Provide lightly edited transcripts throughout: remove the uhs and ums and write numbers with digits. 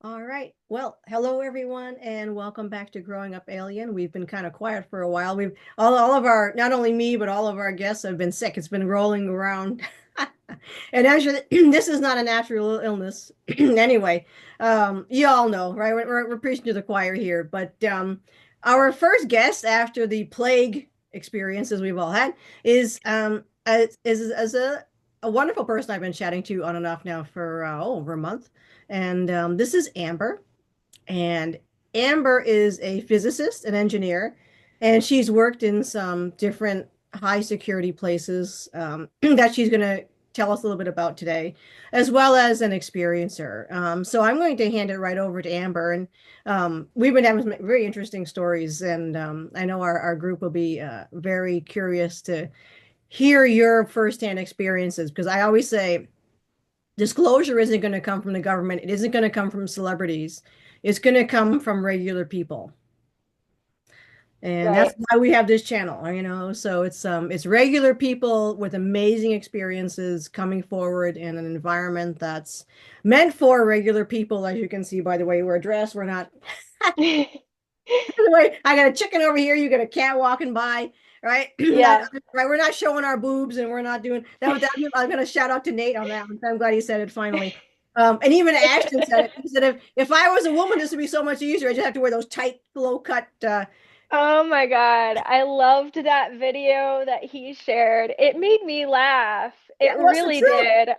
All right. Well, hello everyone, and welcome back to Growing Up Alien. We've been kind of quiet for a while. We've all of our, not only me, but all of our guests have been sick. It's been rolling around. And actually, this is not a natural illness. Anyway, you all know, right? We're preaching to the choir here. But our first guest after the plague experiences we've all had is a wonderful person I've been chatting to on and off now for over a month. And this is Amber. And Amber is a physicist, an engineer, and she's worked in some different high security places that she's going to tell us a little bit about today, as well as an experiencer. So I'm going to hand it right over to Amber. And we've been having some very interesting stories, and I know our group will be very curious to hear your firsthand experiences because I always say, disclosure isn't going to come from the government. It isn't going to come from celebrities. It's going to come from regular people. And that's Right. why we have this channel, So it's regular people with amazing experiences coming forward in an environment that's meant for regular people, as you can see by the way we're dressed. We're not by the way, I got a chicken over here, you got a cat walking by, right? Not, Yeah. right. We're not showing our boobs and we're not doing that. I'm gonna shout out to Nate on that one. I'm glad he said it finally. And even Ashton said it. He said if I was a woman, this would be so much easier. I just have to wear those tight, low cut Oh my God. I loved that video that he shared. It made me laugh. yeah, It what's the really truth? did.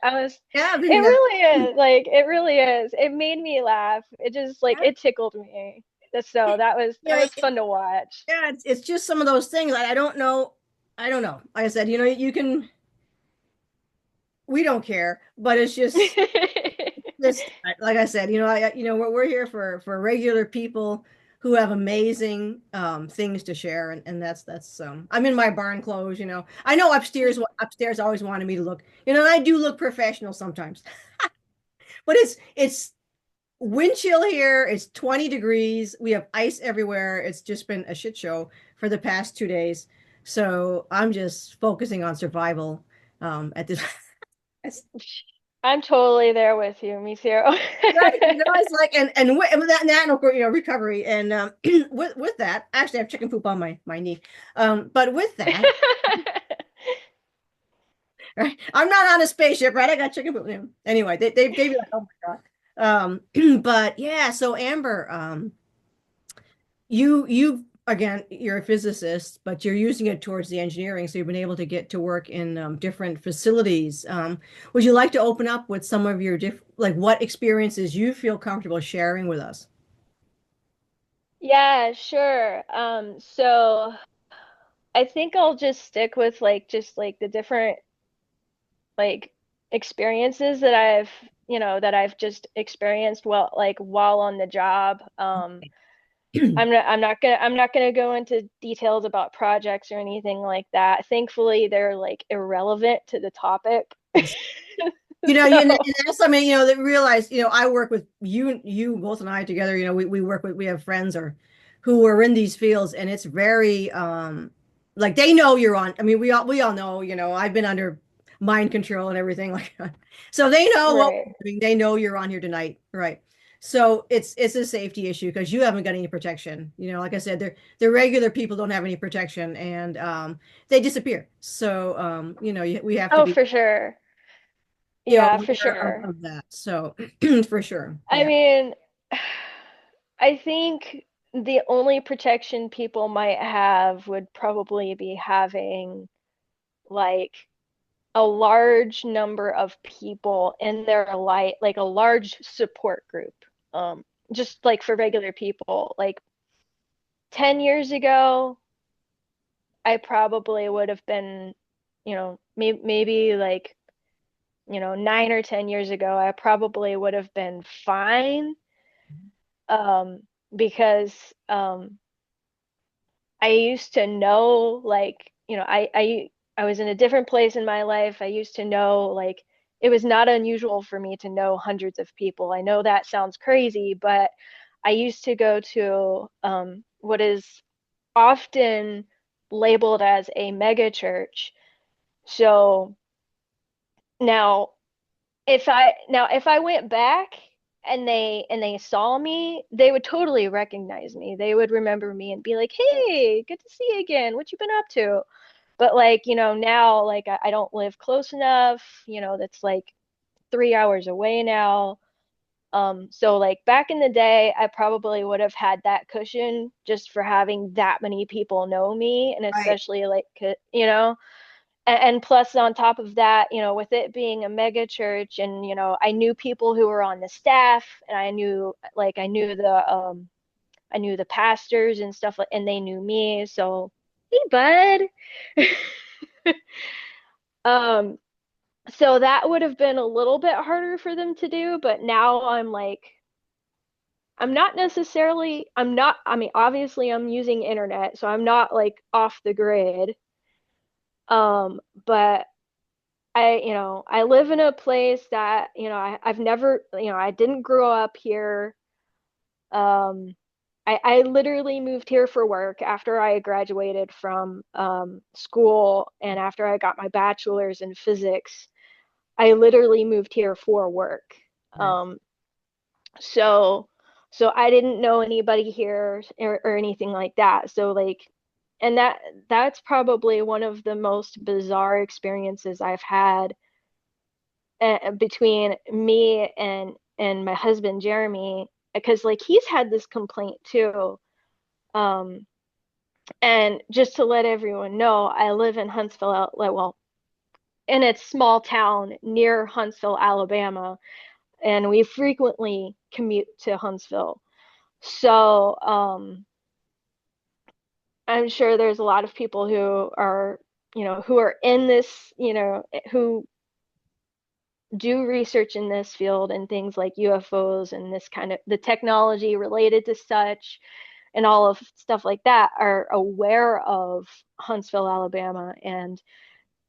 Yeah, It the, really is. Like, it really is. It made me laugh. It just like yeah, it tickled me. So that yeah, was fun to watch. yeah, it's just some of those things. I don't know. I don't know. Like I said, you can, we don't care, but it's just like I said, we're here for regular people who have amazing things to share, and that's I'm in my barn clothes. I know upstairs always wanted me to look, and I do look professional sometimes, but it's wind chill here. It's 20 degrees. We have ice everywhere. It's just been a shit show for the past 2 days. So I'm just focusing on survival at this. I'm totally there with you. Me too. Right, it's like and that and of course recovery and with that actually I have chicken poop on my knee, but with that, right, I'm not on a spaceship, right? I got chicken poop. Anyway, they'd be like, oh my god, but yeah. So Amber, you again, you're a physicist, but you're using it towards the engineering, so you've been able to get to work in different facilities. Would you like to open up with some of your like what experiences you feel comfortable sharing with us? Yeah, sure. So I think I'll just stick with like the different like experiences that I've just experienced while on the job. I'm not gonna go into details about projects or anything like that. Thankfully, they're like irrelevant to the topic. And So, that's, I mean, that realize, I work with you both and I together, we work with, we have friends or who are in these fields, and it's very, like they know you're on. I mean, we all know, I've been under mind control and everything like that. So they know what right. we're doing. They know you're on here tonight. Right. So it's a safety issue because you haven't got any protection. Like I said, the regular people don't have any protection and they disappear. So we have to Oh, be for sure. Yeah, for aware of, sure. of that. So for sure. I Yeah. mean, I think the only protection people might have would probably be having like a large number of people in their life, like a large support group. Just like for regular people, like 10 years ago, I probably would have been, maybe like, 9 or 10 years ago, I probably would have been fine. Um, because I used to know like, I was in a different place in my life. I used to know like it was not unusual for me to know hundreds of people. I know that sounds crazy, but I used to go to what is often labeled as a mega church. So now if I went back and they saw me, they would totally recognize me. They would remember me and be like, "Hey, good to see you again. What you been up to?" But like, now like I don't live close enough, that's like 3 hours away now. So like back in the day, I probably would have had that cushion just for having that many people know me, and Right. especially like, and plus on top of that, with it being a mega church, and I knew people who were on the staff, and I knew the pastors and stuff like, and they knew me. So, hey, bud. Um, so that would have been a little bit harder for them to do, but now I'm like, I'm not, I mean, obviously I'm using internet, so I'm not like off the grid. But I live in a place that, I've never, I didn't grow up here. Um, I literally moved here for work after I graduated from school, and after I got my bachelor's in physics. I literally moved here for work. Right. Um, so so I didn't know anybody here, or anything like that. So like, and that's probably one of the most bizarre experiences I've had, between me and my husband Jeremy, because like he's had this complaint too. Um, and just to let everyone know, I live in Huntsville, like, well, in a small town near Huntsville, Alabama, and we frequently commute to Huntsville. So, I'm sure there's a lot of people who are in this, who do research in this field and things like UFOs and this kind of the technology related to such, and all of stuff like that, are aware of Huntsville, Alabama,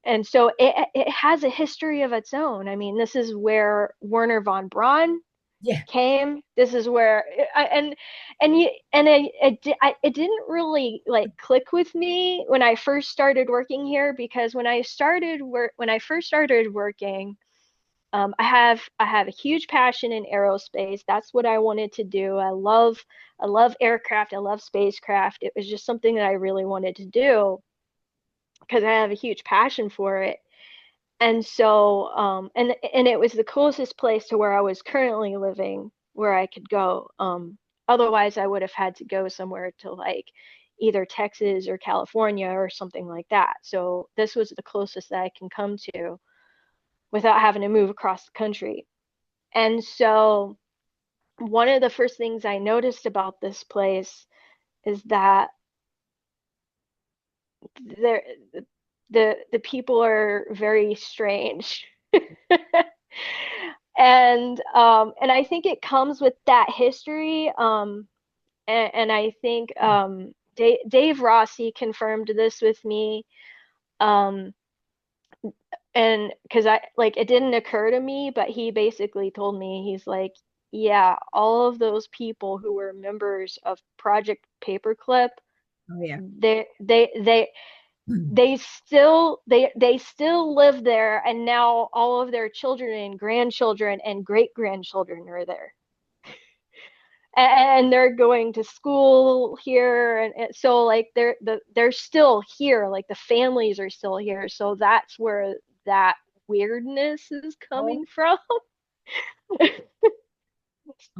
and so it has a history of its own. I mean, this is where Werner von Braun Yeah. came. This is where it didn't really like click with me when I first started working here, because when I first started working, I have a huge passion in aerospace. That's what I wanted to do. I love aircraft. I love spacecraft. It was just something that I really wanted to do because I have a huge passion for it. And so, and it was the closest place to where I was currently living where I could go. Otherwise, I would have had to go somewhere to like either Texas or California or something like that. So this was the closest that I can come to without having to move across the country. And so one of the first things I noticed about this place is that there the people are very strange. And I think it comes with that history. And I think Dave Rossi confirmed this with me. Um, and because I like it didn't occur to me, but he basically told me, he's like, yeah, all of those people who were members of Project Paperclip, Oh yeah. they still live there, and now all of their children and grandchildren and great grandchildren are there, and they're going to school here, and so like they're still here, like the families are still here, so that's where that weirdness is Oh, coming from. oh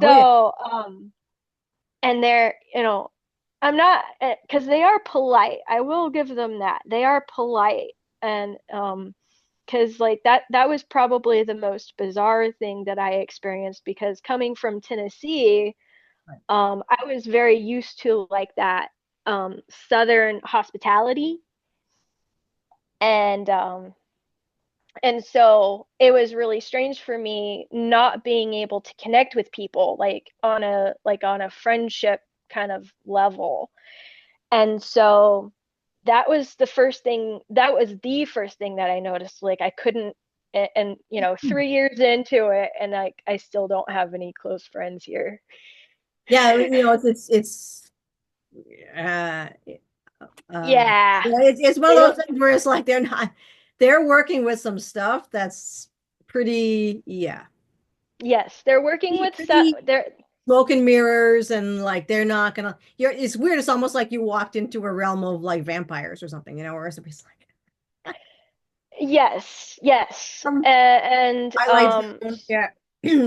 yeah. So and they're, I'm not, because they are polite. I will give them that. They are polite. And because like that was probably the most bizarre thing that I experienced, because coming from Tennessee, Right. I was very used to like that Southern hospitality. And so it was really strange for me not being able to connect with people like on a friendship kind of level. And so that was the first thing that I noticed. Like I couldn't, and 3 years into it, and I still don't have any close friends here. Yeah, it's uh Yeah. yeah, it's one of They those don't, things where it's like they're working with some stuff that's pretty, yeah. Yes, they're working with Pretty they're smoke and mirrors, and like they're not gonna. It's weird. It's almost like you walked into a realm of like vampires or something, or something like. yes, yes. And Twilight Zone, yeah,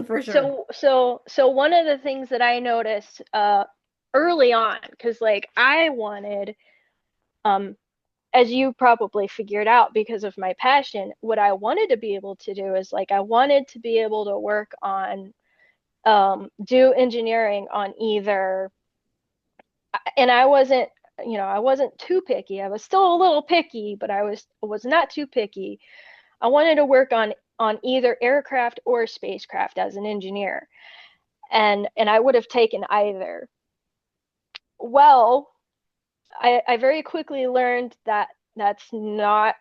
for sure. so one of the things that I noticed early on, because like I wanted, um as you probably figured out because of my passion, what I wanted to be able to do is like I wanted to be able to work on do engineering on either, and I wasn't too picky. I was still a little picky, but I was not too picky. I wanted to work on either aircraft or spacecraft as an engineer. And I would have taken either. Well, I very quickly learned that that's not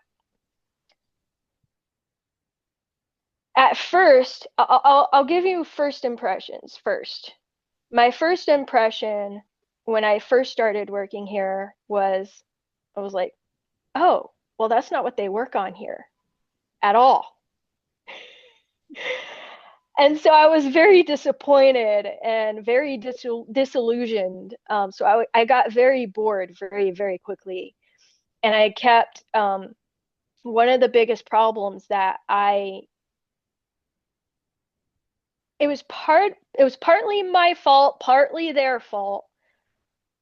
at first. I'll give you first impressions first. My first impression when I first started working here was I was like, oh, well, that's not what they work on here at all. And so I was very disappointed and very disillusioned. So I got very bored very, very quickly. And I kept one of the biggest problems that it was partly my fault, partly their fault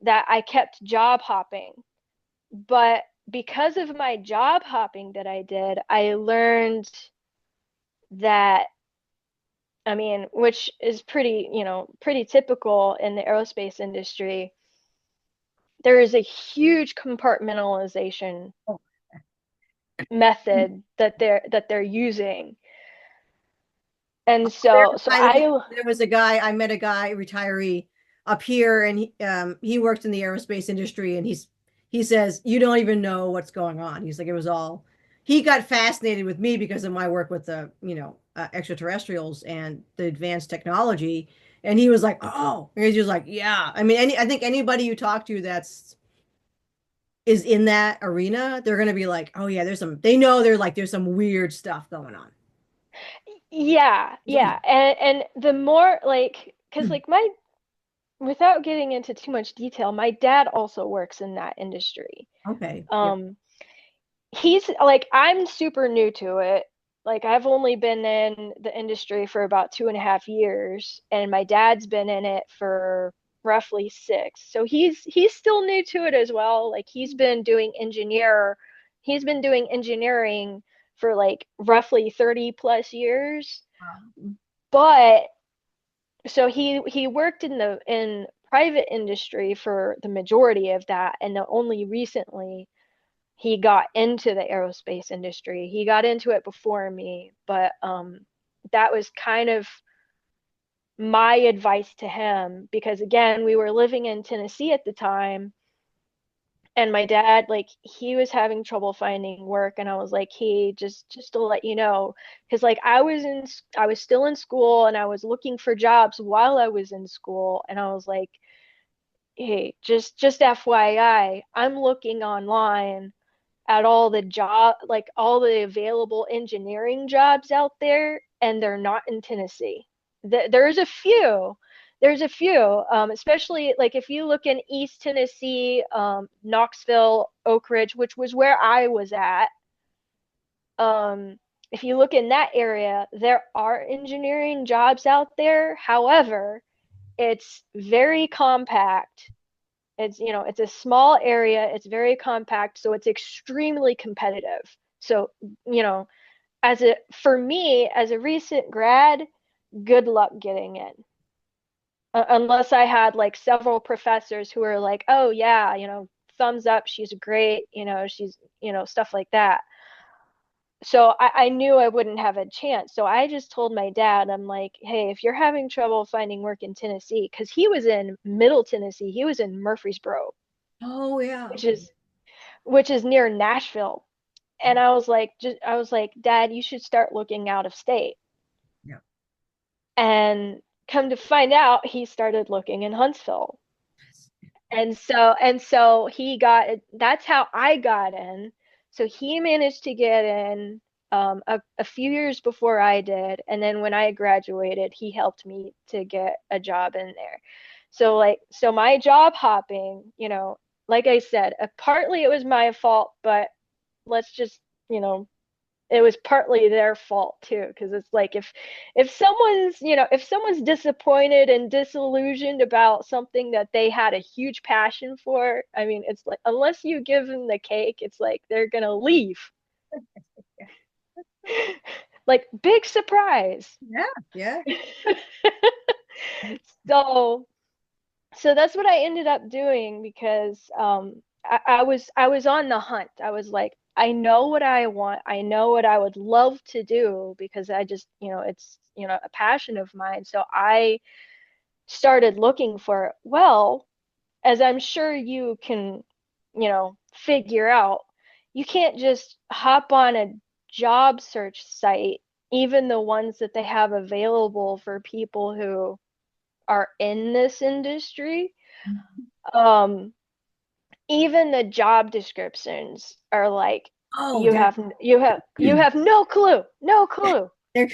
that I kept job hopping. But because of my job hopping that I did, I learned that, I mean, which is pretty typical in the aerospace industry. There is a huge compartmentalization Oh. method that they're using. And There's so a guy I there was a guy, I met a guy, retiree up here, and he worked in the aerospace industry, and he says, you don't even know what's going on. He's like, it was all, he got fascinated with me because of my work with the, extraterrestrials and the advanced technology. And he was like, oh, and he was like, yeah. I mean, I think anybody you talk to that's is in that arena, they're gonna be like, oh yeah, they know there's some weird stuff going on. Yeah, yeah. And the more like, because like my without getting into too much detail, my dad also works in that industry. Okay. Yeah. Um, he's like, I'm super new to it. Like, I've only been in the industry for about 2.5 years, and my dad's been in it for roughly 6. So he's still new to it as well. Like, he's been doing engineering for like roughly 30 plus years. But so he worked in private industry for the majority of that, and only recently he got into the aerospace industry. He got into it before me, but that was kind of my advice to him because again, we were living in Tennessee at the time, and my dad, like, he was having trouble finding work, and I was like, hey, just to let you know, because like I was still in school and I was looking for jobs while I was in school, and I was like, hey, just FYI, I'm looking online at all the available engineering jobs out there, and they're not in Tennessee. There's a few. There's a few, especially like if you look in East Tennessee, Knoxville, Oak Ridge, which was where I was at. Um, if you look in that area, there are engineering jobs out there. However, it's very compact. It's a small area, it's very compact, so it's extremely competitive. So, you know, for me, as a recent grad, good luck getting in. Unless I had like several professors who were like, "Oh yeah, thumbs up, she's great, stuff like that." So I knew I wouldn't have a chance. So I just told my dad, I'm like, hey, if you're having trouble finding work in Tennessee, because he was in Middle Tennessee, he was in Murfreesboro, Oh yeah. which Okay. is which is near Nashville. And I was like, Dad, you should start looking out of state. Yeah. And come to find out, he started looking in Huntsville. And so he got that's how I got in. So he managed to get in. a few years before I did, and then when I graduated, he helped me to get a job in there. So like, so my job hopping, like I said, partly it was my fault, but let's just, you know, it was partly their fault too, because it's like if someone's, if someone's disappointed and disillusioned about something that they had a huge passion for, I mean, it's like unless you give them the cake, it's like they're gonna leave. Like big surprise. Yeah, yeah. So so that's what I ended up doing because I was on the hunt. I was like, I know what I want. I know what I would love to do because I just, it's, a passion of mine. So I started looking for it. Well, as I'm sure you can, figure out, you can't just hop on a job search site, even the ones that they have available for people who are in this industry. Um, Even the job descriptions are like, Oh, you have no clue, no clue. they're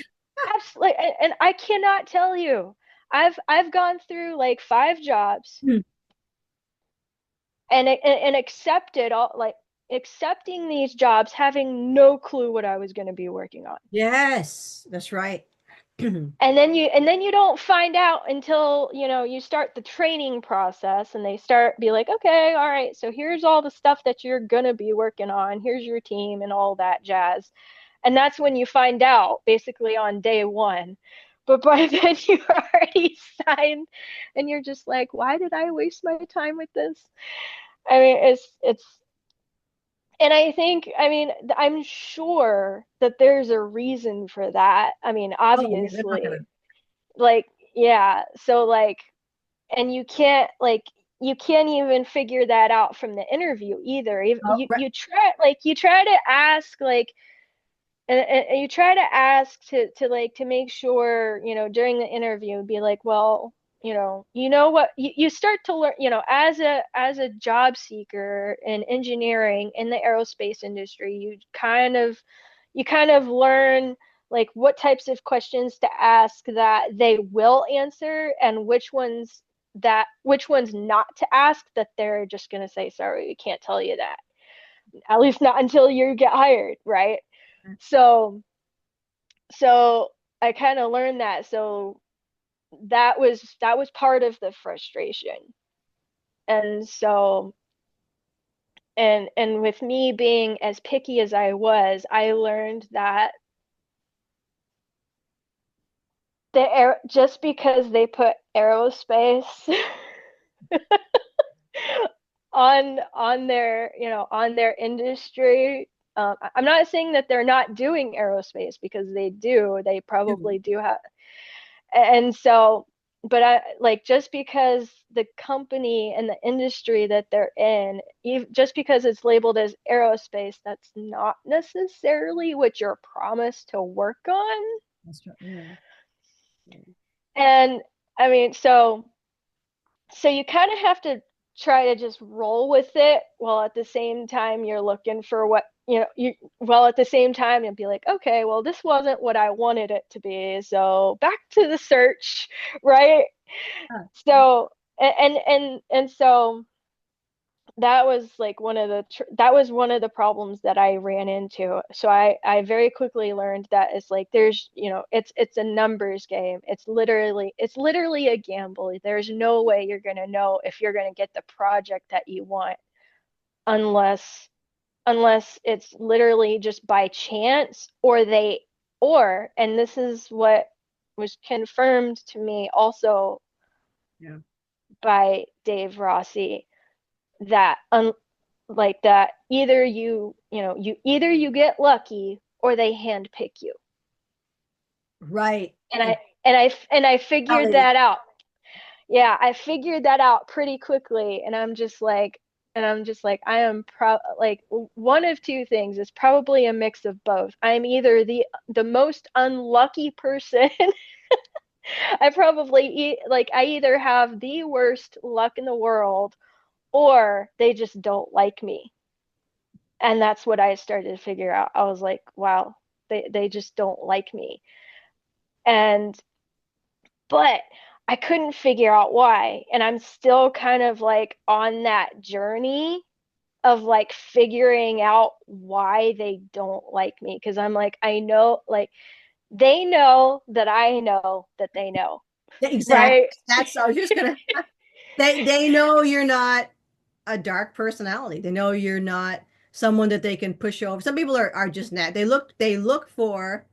Absolutely, and I cannot tell you. I've gone through like 5 jobs hmm, and accepted all, like, accepting these jobs having no clue what I was going to be working on. yes, that's right. And then you don't find out until, you start the training process and they start be like, okay, all right, so here's all the stuff that you're gonna be working on. Here's your team and all that jazz. And that's when you find out basically on day one. But by then you're already signed and you're just like, why did I waste my time with this? I mean, it's and I think, I mean, I'm sure that there's a reason for that. I mean, Oh, yeah, they're not gonna. obviously, like, yeah, so like, and you can't even figure that out from the interview either. You Oh, you, right. you try like you try to ask, like, and you try to ask to like to make sure, during the interview, be like, well, what you start to learn, as a job seeker in engineering in the aerospace industry, you kind of learn like what types of questions to ask that they will answer, and which ones not to ask, that they're just going to say, sorry, we can't tell you that, at least not until you get hired, right? So so I kind of learned that. So that was part of the frustration. And so, and with me being as picky as I was, I learned that just because they put aerospace on their industry. I'm not saying that they're not doing aerospace, because they do. They probably do have. And so, but I like, just because the company and the industry that they're in, just because it's labeled as aerospace, that's not necessarily what you're promised to work on. That's right. Yeah. Yeah. And I mean, so you kind of have to try to just roll with it, while at the same time you're looking for what, while at the same time you'll be like, okay, well, this wasn't what I wanted it to be, so back to the search, right? Ah, So, and so that was one of the problems that I ran into. So I very quickly learned that it's like, there's, it's a numbers game. It's literally a gamble. There's no way you're going to know if you're going to get the project that you want, unless it's literally just by chance, and this is what was confirmed to me also yeah. by Dave Rossi, that like that either you get lucky or they handpick you. Right. And I How figured they, that out. Yeah, I figured that out pretty quickly, and I'm just like I am like, one of two things is probably a mix of both. I'm either the most unlucky person. I either have the worst luck in the world, or they just don't like me. And that's what I started to figure out. I was like, wow. They just don't like me. And but I couldn't figure out why. And I'm still kind of like on that journey of like figuring out why they don't like me. Because I'm like, I know, like, they know that I know that they know, Exactly. right? That's, I was just gonna, they know you're not a dark personality. They know you're not someone that they can push over. Some people are just not. They look for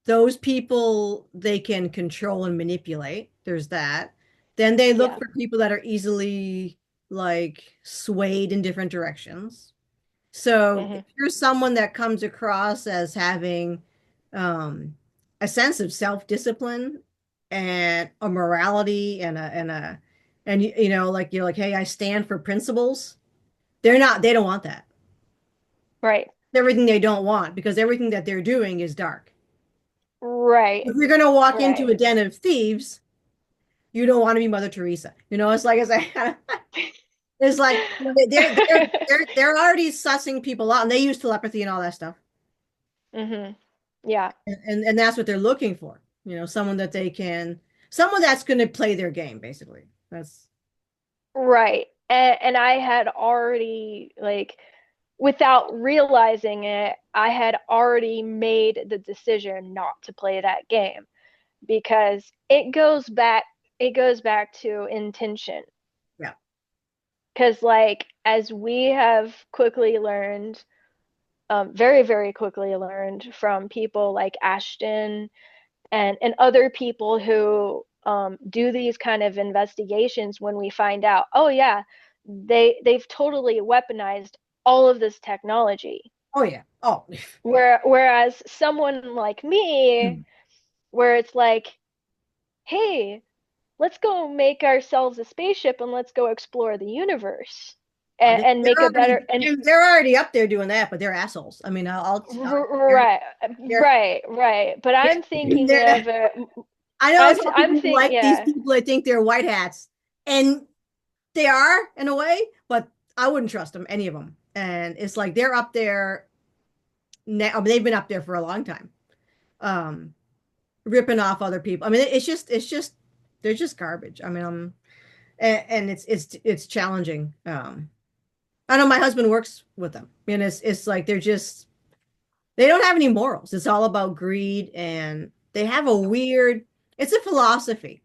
those people they can control and manipulate. There's that. Then they look Yeah. for people that are easily like swayed in different directions. So if Hmm. you're someone that comes across as having um, a sense of self-discipline and a morality and you know, like you're like, hey, I stand for principles. They don't want that. Right. Everything they don't want because everything that they're doing is dark. Right. If you're gonna walk into Right. a den of thieves, you don't want to be Mother Teresa. You know, it's like I say, it's like they're already sussing people out, and they use telepathy and all that stuff. Hmm. Yeah. And that's what they're looking for. You know, someone that they can, someone that's going to play their game, basically. That's Right. And I had already, like, without realizing it, I had already made the decision not to play that game because it goes back to intention. yeah. Because, like, as we have quickly learned, very, very quickly learned from people like Ashton and other people who do these kind of investigations, when we find out, oh yeah, they've totally weaponized all of this technology. Oh yeah. Oh yeah. Whereas someone like me, Hmm. where it's like, hey, let's go make ourselves a spaceship and let's go explore the universe Oh, and make a better and they're already up there doing that, but they're assholes. I mean, right, they're, right. But I'm thinking they're of it. I know some I'm people who think like these Yeah. people. I think they're white hats, and they are in a way, but I wouldn't trust them, any of them. And it's like they're up there now. I mean, they've been up there for a long time. Um, Ripping off other people. I mean, it's just they're just garbage. I mean, and it's challenging. I know my husband works with them, and it's like they don't have any morals. It's all about greed, and they have a weird. It's a philosophy.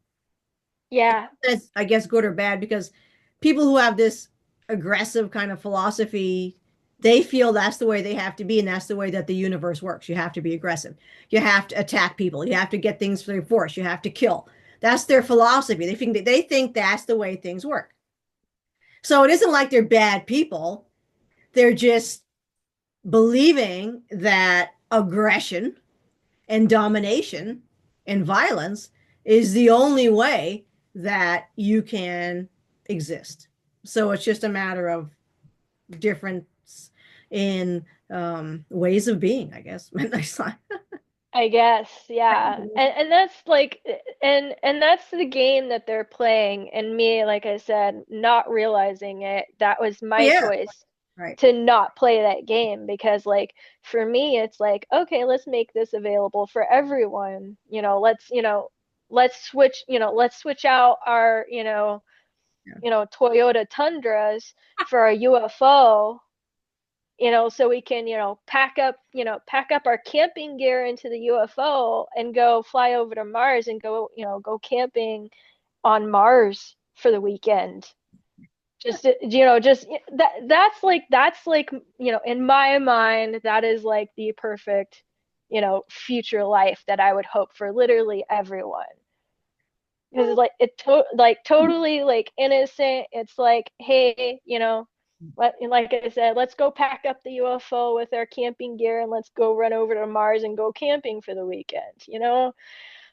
Yeah. That's, I guess, good or bad because people who have this aggressive kind of philosophy, they feel that's the way they have to be, and that's the way that the universe works. You have to be aggressive. You have to attack people. You have to get things through force. You have to kill. That's their philosophy. They think that's the way things work. So it isn't like they're bad people. They're just believing that aggression and domination and violence is the only way that you can exist. So it's just a matter of difference in ways of being, I guess. I guess, yeah. And that's like and that's the game that they're playing, and me, like I said, not realizing it, that was my Yeah, choice right. to not play that game. Because, like, for me it's like, okay, let's make this available for everyone. Let's switch out our, Yeah. Toyota Tundras for a UFO, so we can, pack up our camping gear into the UFO and go fly over to Mars and go camping on Mars for the weekend. Just that's like, in my mind, that is like the perfect, future life that I would hope for literally everyone. Because it's like like totally like innocent. It's like, hey, like I said, let's go pack up the UFO with our camping gear and let's go run over to Mars and go camping for the weekend. Well,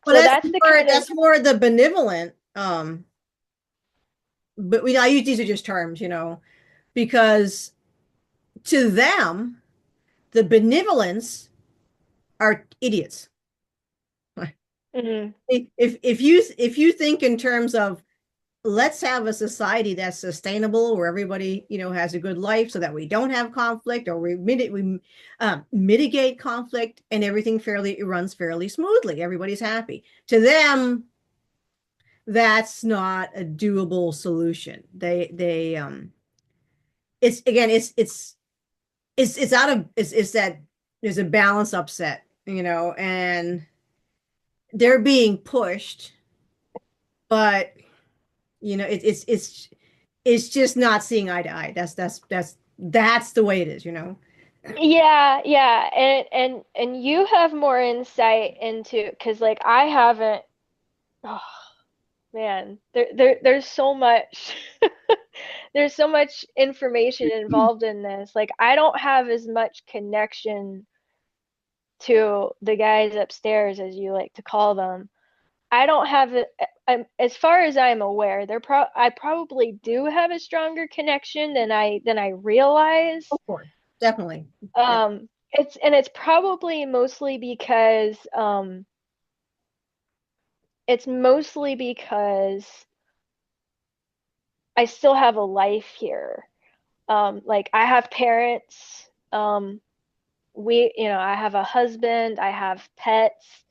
So that's the kind of. that's more the benevolent. But I use these are just terms, because to them, the benevolence are idiots. Mhm. If you think in terms of let's have a society that's sustainable where everybody, has a good life so that we don't have conflict, or we mitigate conflict, and everything fairly it runs fairly smoothly. Everybody's happy. To them, that's not a doable solution. It's again, it's out of it's that there's a balance upset, and they're being pushed, but it's just not seeing eye to eye. That's the way it is. Yeah, yeah. And you have more insight into, because like I haven't, oh man, there's so much there's so much information involved in this. Like I don't have as much connection to the guys upstairs, as you like to call them. I don't have it, as far as I'm aware, I probably do have a stronger connection than I realize. Of course, definitely. Yeah. It's probably mostly because it's mostly because I still have a life here. Like I have parents. I have a husband. I have pets.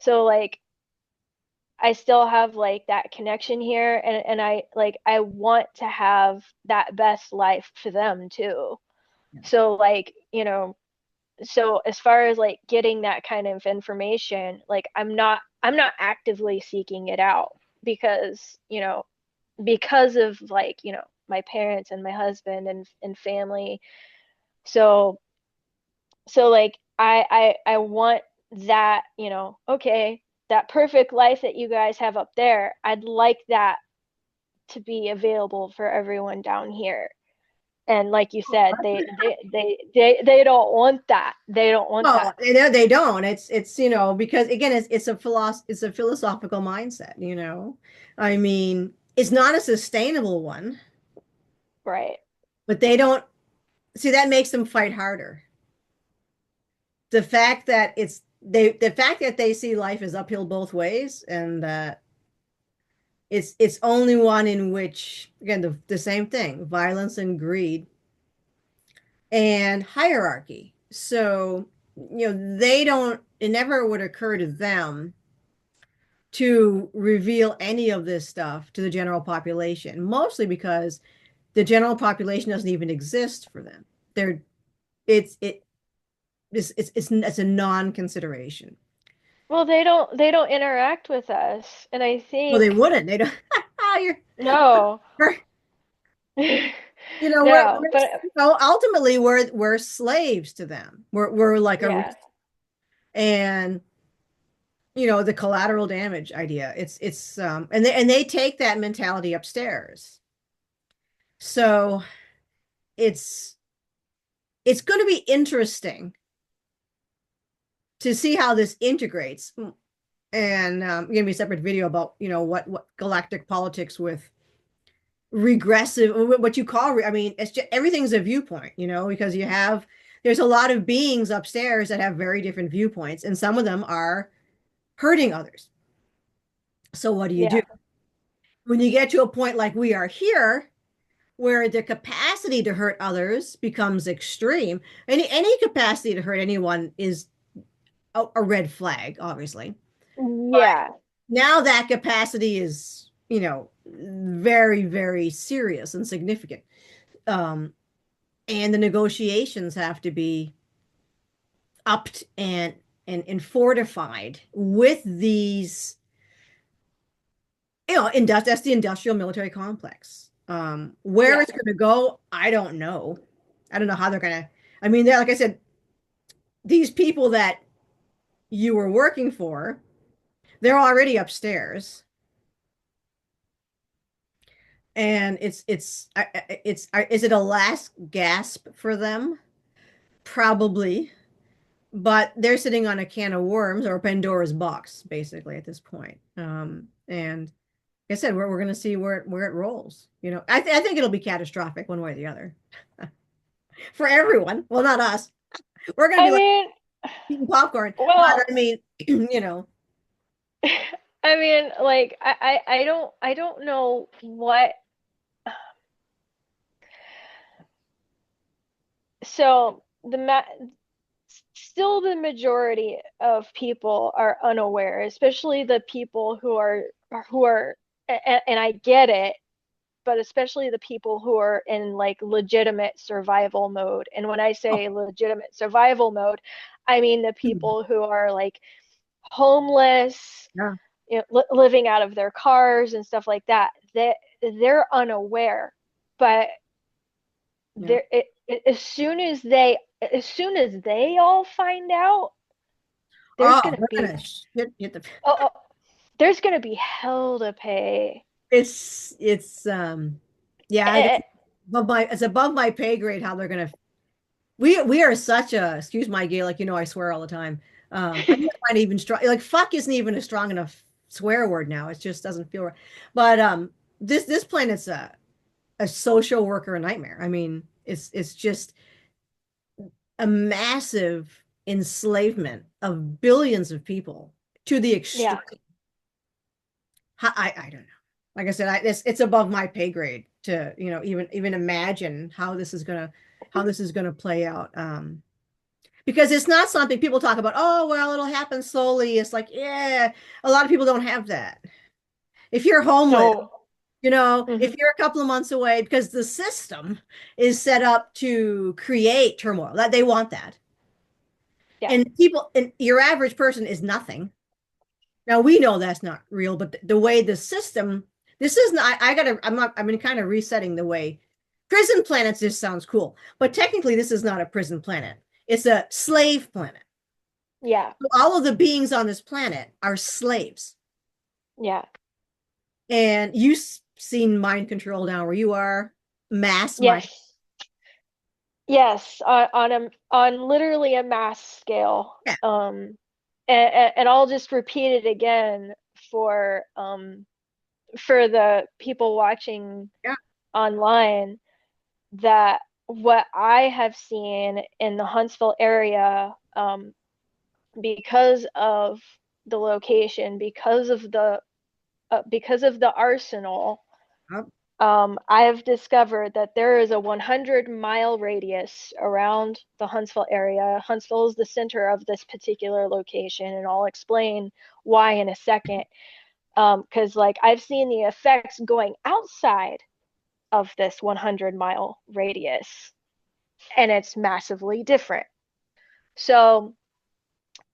So like I still have like that connection here, and I want to have that best life for them too. So like, so as far as like getting that kind of information, like I'm not actively seeking it out because, because of like, my parents and my husband and family. So like I want that, okay, that perfect life that you guys have up there, I'd like that to be available for everyone down here. And like you said, they don't want that. They don't want Well, that. they don't. It's because again, it's a philosophical mindset. I mean, it's not a sustainable one, Right. but they don't see that makes them fight harder. The fact that they see life as uphill both ways, and it's only one in which, again, the same thing, violence and greed and hierarchy. So, it never would occur to them to reveal any of this stuff to the general population, mostly because the general population doesn't even exist for them. They're it's it it's a non-consideration. Well, they don't interact with us. And I Well, they think wouldn't. They don't. you're, no. we're, No, but ultimately we're slaves to them. We're like a, yeah. and the collateral damage idea. And they take that mentality upstairs. So it's it's going to be interesting to see how this integrates. And give me a separate video about what galactic politics with regressive, what you call, I mean, it's just everything's a viewpoint, because there's a lot of beings upstairs that have very different viewpoints, and some of them are hurting others. So what do you do Yeah. when you get to a point like we are here, where the capacity to hurt others becomes extreme? Any capacity to hurt anyone is a red flag, obviously. But Yeah. now that capacity is, very, very serious and significant. Um, and the negotiations have to be upped and fortified with these, that's the industrial military complex. Where Yeah. it's going to go, I don't know. I don't know how they're going to. I mean, they're, like I said, these people that you were working for, they're already upstairs, and is it a last gasp for them? Probably, but they're sitting on a can of worms or Pandora's box, basically, at this point. And like I said, we're going to see where it rolls. I think it'll be catastrophic one way or the other for everyone. Well, not us. We're going to I be like mean, eating popcorn, but well, I mean, I mean, like I don't know what. So still the majority of people are unaware, especially the people who are and I get it, but especially the people who are in like legitimate survival mode. And when I Oh, say legitimate survival mode, I mean the people who are like homeless, yeah, living out of their cars and stuff like that. They're unaware, but yeah. as soon as they all find out, there's Oh, gonna we're be gonna shit hit the. oh, there's gonna be hell to pay. It's yeah, I guess Eh, it's above my pay grade how they're gonna. We are such a, excuse my Gaelic, I swear all the time. I can't find even strong, like fuck isn't even a strong enough swear word now. It just doesn't feel right. But this planet's a social worker nightmare. I mean, it's just a massive enslavement of billions of people to the extreme. yeah, I don't know. Like I said, it's above my pay grade to even imagine how this is gonna play out. Because it's not something people talk about. Oh well, it'll happen slowly. It's like, yeah, a lot of people don't have that. If you're homeless, no. if Mhm. you're a couple of months away, because the system is set up to create turmoil, that they want that. Yeah. And your average person is nothing. Now we know that's not real, but the way the system, this is not, I'm mean, kind of resetting the way prison planets, this sounds cool, but technically this is not a prison planet. It's a slave planet. Yeah. So all of the beings on this planet are slaves. Yeah. And you've seen mind control down where you are, mass mind. Yes. Yes, on literally a mass scale. Yeah. And I'll just repeat it again for the people watching Yeah. online, that what I have seen in the Huntsville area, because of the location, because of the arsenal, Yep. I've discovered that there is a 100-mile radius around the Huntsville area. Huntsville is the center of this particular location, and I'll explain why in a second. Because like I've seen the effects going outside of this 100-mile radius, and it's massively different. So,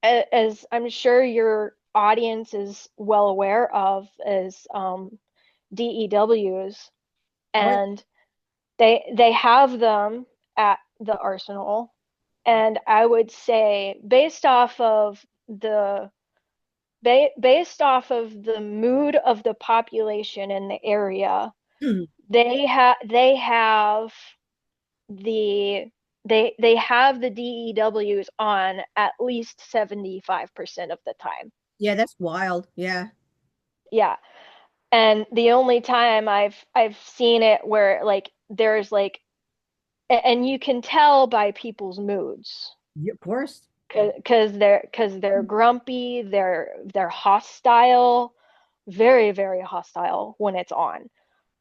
as I'm sure your audience is well aware of, is DEWs, Oh, yeah. and they have them at the arsenal. And I would say, based off of the mood of the population in the area, Mhm. the they have the DEWs on at least 75% of the time. Yeah, that's wild. Yeah. Yeah. And the only time I've seen it where like there's like and you can tell by people's moods, Yeah, of course. because they're grumpy, they're hostile, very, very hostile when it's on.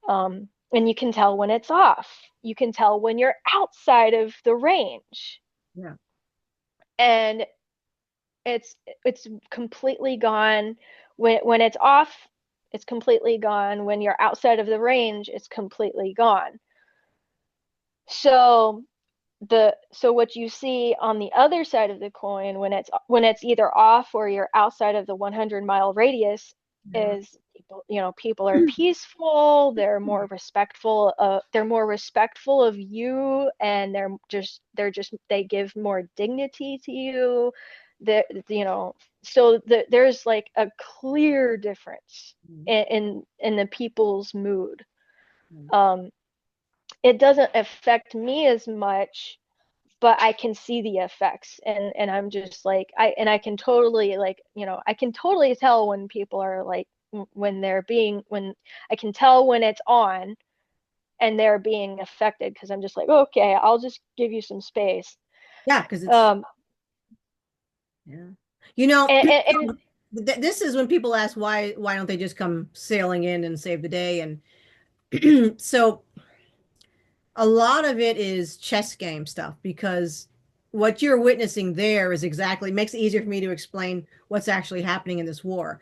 And you can tell when it's off. You can tell when you're outside of the range. Yeah. And it's completely gone when it's off. It's completely gone. When you're outside of the range, it's completely gone. So what you see on the other side of the coin, when it's either off or you're outside of the 100-mile radius, Yeah. is people are peaceful, they're more respectful of you, and they give more dignity to you. That so there's like a clear difference Mhm. in the people's mood. Mhm. um it doesn't affect me as much, but I can see the effects, and I'm just like I can totally, like, I can totally tell when people are like, when I can tell when it's on and they're being affected, because I'm just like, okay, I'll just give you some space. Yeah, because it's um yeah. and, People and, and don't. this is when people ask why don't they just come sailing in and save the day? And so a lot of it is chess game stuff because what you're witnessing there is exactly makes it easier for me to explain what's actually happening in this war.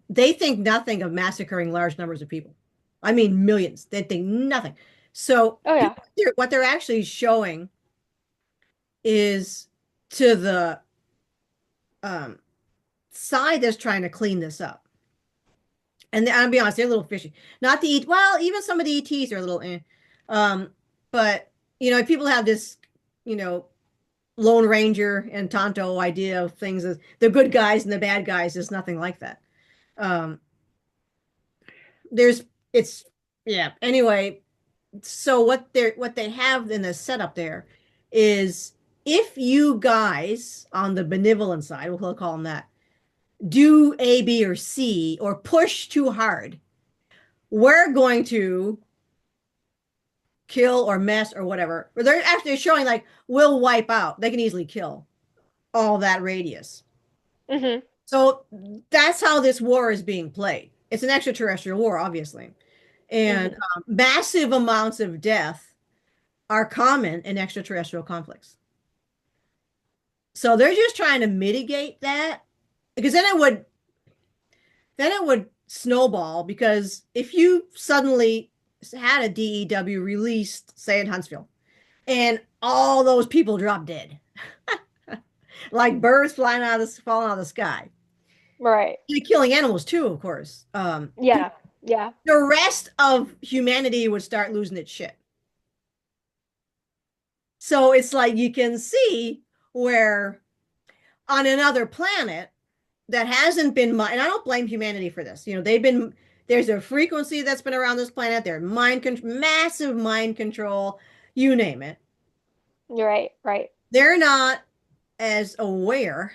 They think nothing of massacring large numbers of people. I mean, millions. They think nothing. So Oh yeah. what they're actually showing is to the um, side that's trying to clean this up. And I'll be honest, they're a little fishy. Not the well, even some of the ETs are a little Um, but people have this, you know, Lone Ranger and Tonto idea of things as the good guys and the bad guys is nothing like that. Um, there's it's yeah. Anyway, so what they have in the setup there is if you guys on the benevolent side, we'll call them that, do A, B, or C or push too hard, we're going to kill or mess or whatever. Or they're actually showing like we'll wipe out. They can easily kill all that radius. Hmm. So that's how this war is being played. It's an extraterrestrial war, obviously. And Hmm. massive amounts of death are common in extraterrestrial conflicts. So they're just trying to mitigate that because then it would snowball because if you suddenly had a DEW released, say in Huntsville, and all those people drop dead, like birds falling out of the sky. Right. They're killing animals too, of course. Yeah. Yeah. The rest of humanity would start losing its shit. So it's like you can see where on another planet that hasn't been and I don't blame humanity for this. There's a frequency that's been around this planet. There's massive mind control, you name it. You're right. Right. They're not as aware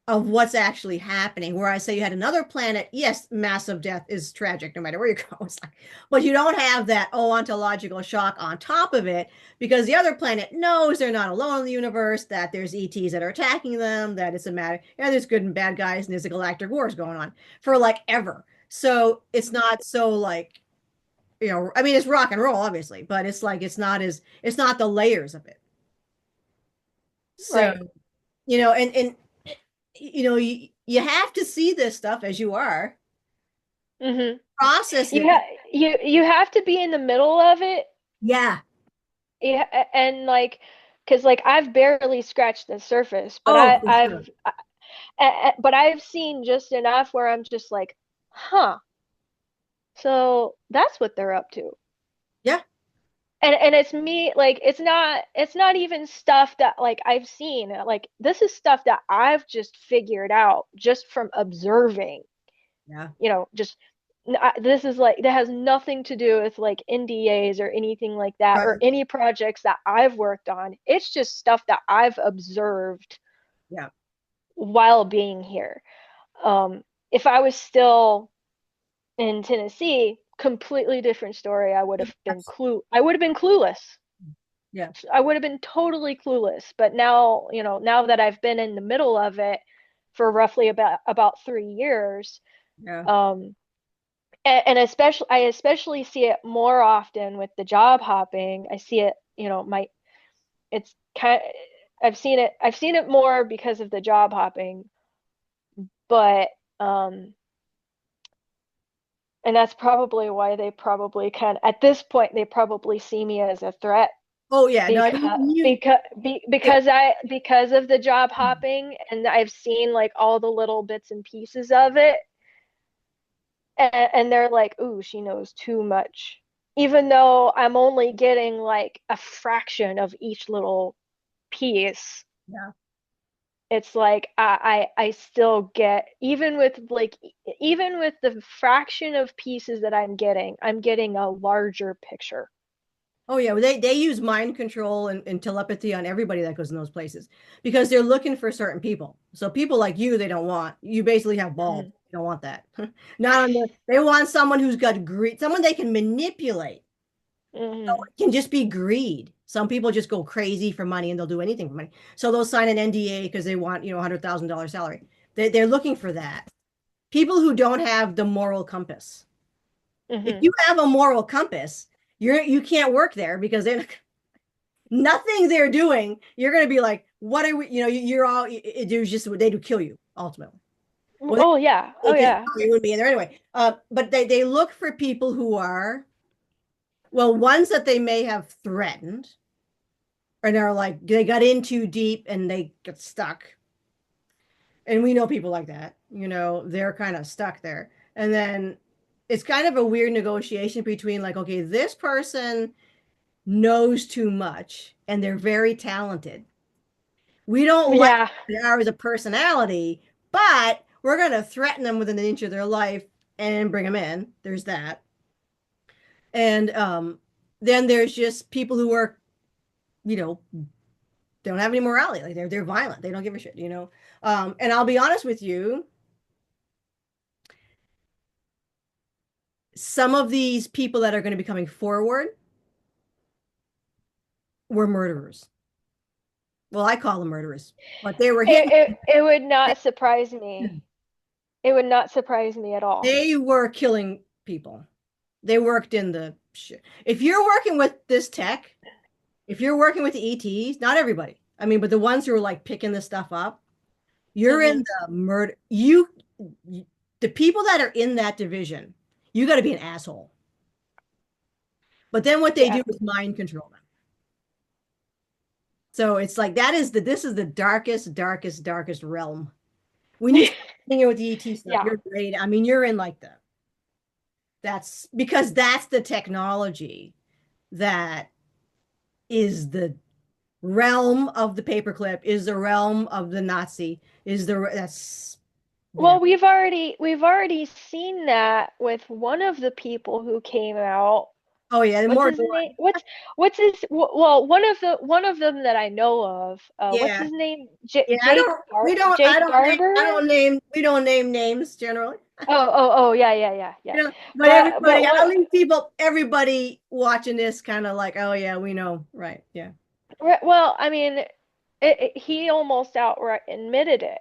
of what's actually happening. Where I say you had another planet, yes, massive death is tragic no matter where you go. It's like, but you don't have that ontological shock on top of it because the other planet knows they're not alone in the universe, that there's ETs that are attacking them, that it's a matter, yeah, there's good and bad guys, and there's a galactic wars going on for like ever. So it's not so like, I mean, it's rock and roll, obviously, but it's like it's not the layers of it. So, Right. and you have to see this stuff as you are, Hmm. process You it. you have to be in the middle of it. Yeah. Yeah, and like, because like I've barely scratched the surface, but Oh, for sure. but I've seen just enough where I'm just like, huh. So that's what they're up to. Yeah. And it's me, like it's not even stuff that like I've seen. Like this is stuff that I've just figured out just from observing, Yeah. just this is like that has nothing to do with like NDAs or anything like that or Right. any projects that I've worked on. It's just stuff that I've observed Yeah. while being here. If I was still in Tennessee, completely different story. I would have been clueless. Yeah. I would have been totally clueless. But now, now that I've been in the middle of it for roughly about 3 years, Yeah. um, and especially I especially see it more often with the job hopping. I see it, my it's kind I've seen it more because of the job hopping, but and that's probably why they probably at this point they probably see me as a threat Oh, yeah. No, yeah. because of the job hopping, and I've seen like all the little bits and pieces of it, and they're like, "Ooh, she knows too much." Even though I'm only getting like a fraction of each little piece, Yeah. it's like I still get, even with the fraction of pieces that I'm getting a larger picture. Oh, yeah. Well, they use mind control and telepathy on everybody that goes in those places because they're looking for certain people. So people like you, they don't want. You basically have balls. Mhm. You don't want that. Not on they want someone who's got greed, someone they can manipulate. Mhm. It can just be greed. Some people just go crazy for money and they'll do anything for money. So they'll sign an NDA because they want, $100,000 salary. They're looking for that. People who don't have the moral compass. If Hmm. you have a moral compass, you can't work there because they're nothing they're doing. You're going to be like, what are we? You're all. It just they do kill you ultimately. Well, Oh yeah. Oh because yeah. you wouldn't be in there anyway. But they look for people who are well, ones that they may have threatened, and are like they got in too deep and they get stuck. And we know people like that. They're kind of stuck there. And then it's kind of a weird negotiation between like, okay, this person knows too much and they're very talented. We don't like Yeah. they are as a personality, but we're going to threaten them within an inch of their life and bring them in. There's that. And then there's just people who are, you know, don't have any morality. Like they're violent. They don't give a shit. And I'll be honest with you, some of these people that are going to be coming forward were murderers. Well, I call them murderers, but they were It, hitting. it it would not surprise me. It would not surprise me at all. They were killing people. They worked in the shit. If you're working with this tech, if you're working with the ETs, not everybody. I mean, but the ones who are like picking this stuff up, you're in Hmm. the murder. The people that are in that division, you got to be an asshole. But then what they Yeah. do is mind control them. So it's like this is the darkest, darkest, darkest realm. When you start thinking with the ET stuff, Yeah. you're great. I mean, you're in like that's because that's the technology that is the realm of the paperclip, is the realm of the Nazi, is the that's Well, we've already seen that with one of the people who came out. oh yeah, What's more his than name? one. What's his well, one of them that I know of. What's Yeah, his name? yeah. I Jake don't name I Garber? don't name we don't name names generally. Oh, yeah, yeah, yeah, yeah. But But everybody, what at least people, everybody watching this kind of like, oh yeah, we know, right? Yeah. well, I mean, he almost outright admitted it.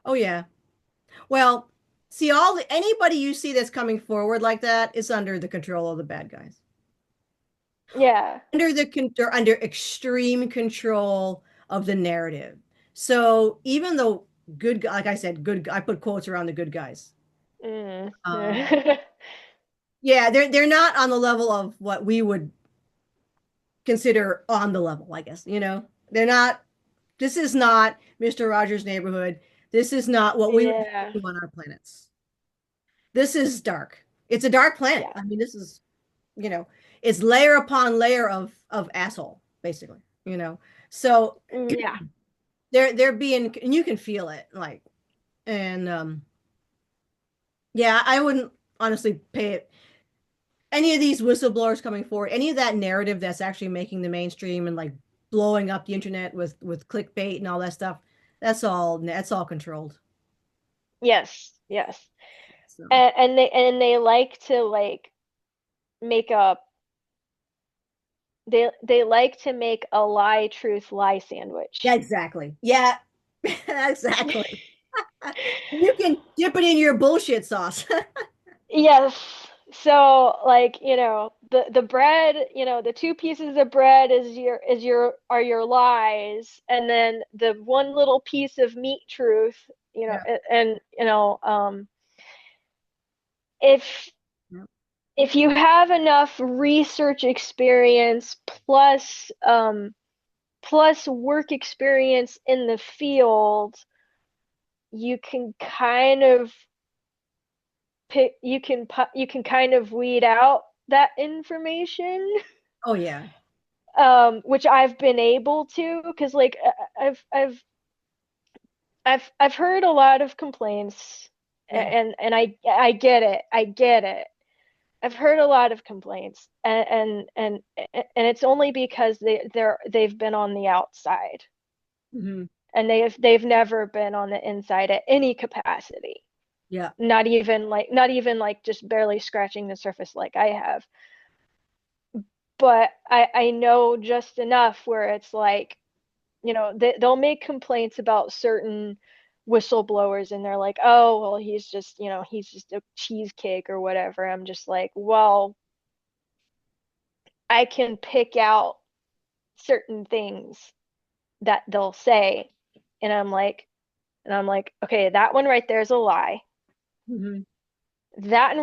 Oh yeah. Well, see, anybody you see that's coming forward like that is under the control of the bad guys. Yeah. They're under extreme control of the narrative. So even though like I said, I put quotes around the good guys. Mm. Um, yeah, they're not on the level of what we would consider on the level, I guess. They're not. This is not Mr. Rogers' Neighborhood. This is not what we would Yeah. do on our planets. This is dark. It's a dark planet. Yeah. I mean, this is, you know, it's layer upon layer of asshole, basically. So Yeah. they're being, and you can feel it, like, and yeah, I wouldn't honestly pay it. Any of these whistleblowers coming forward, any of that narrative that's actually making the mainstream and like blowing up the internet with clickbait and all that stuff, that's all controlled. Yes. Yes. So And they like to like make a they like to make a lie truth lie yeah, sandwich. exactly. Yeah, exactly. You can dip it in your bullshit sauce. Yes. So like, the bread, the two pieces of bread are your lies, and then the one little piece of meat truth, Yeah. and if Yeah. if you have enough research experience plus work experience in the field, you can kind of you can kind of weed out that information. Oh yeah. Which I've been able to, because like I've heard a lot of complaints, Yeah. and I get it. I get it. I've heard a lot of complaints, and it's only because they've been on the outside, Hmm. and they've never been on the inside at any capacity. Yeah. Not even like just barely scratching the surface like I have. But I know just enough where it's like, they'll make complaints about certain whistleblowers, and they're like, oh, well, he's just a cheesecake or whatever. I'm just like, well, I can pick out certain things that they'll say, and I'm like, okay, that one right there is a lie. Hmm. That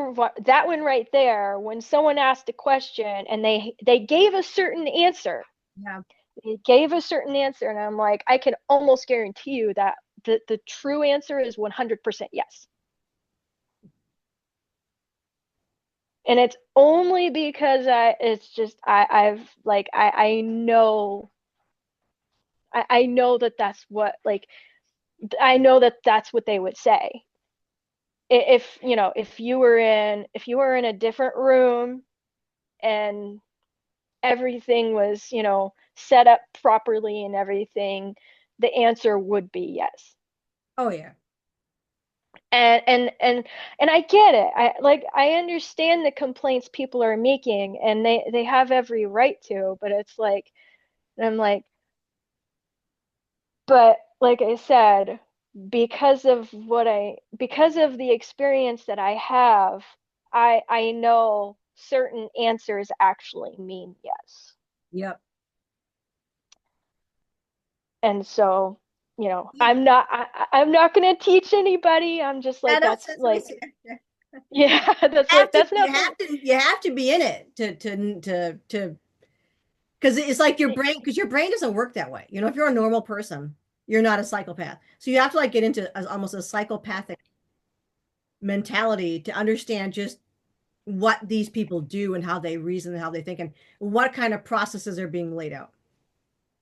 one right there, when someone asked a question and they gave a certain answer, Yeah. they gave a certain answer, and I'm like, I can almost guarantee you that the true answer is 100% yes. And it's only because it's just I've like I know that that's what like I know that that's what they would say. If you know, if you were in a different room and everything was, set up properly and everything, the answer would be yes. Oh yeah. And I get it. I understand the complaints people are making, and they have every right to, but it's like, and I'm like, but like I said, because of the experience that I have, I know certain answers actually mean yes. Yep. And so, Yeah. I'm not going to teach anybody. I'm just Yeah, like, that's, that's that's what I like, say. Yeah. yeah, that's Have like, to that's you not the, have to you have to be in it to because it's like your brain, because your brain doesn't work that way. If you're a normal person, you're not a psychopath. So you have to like get into almost a psychopathic mentality to understand just what these people do and how they reason and how they think and what kind of processes are being laid out.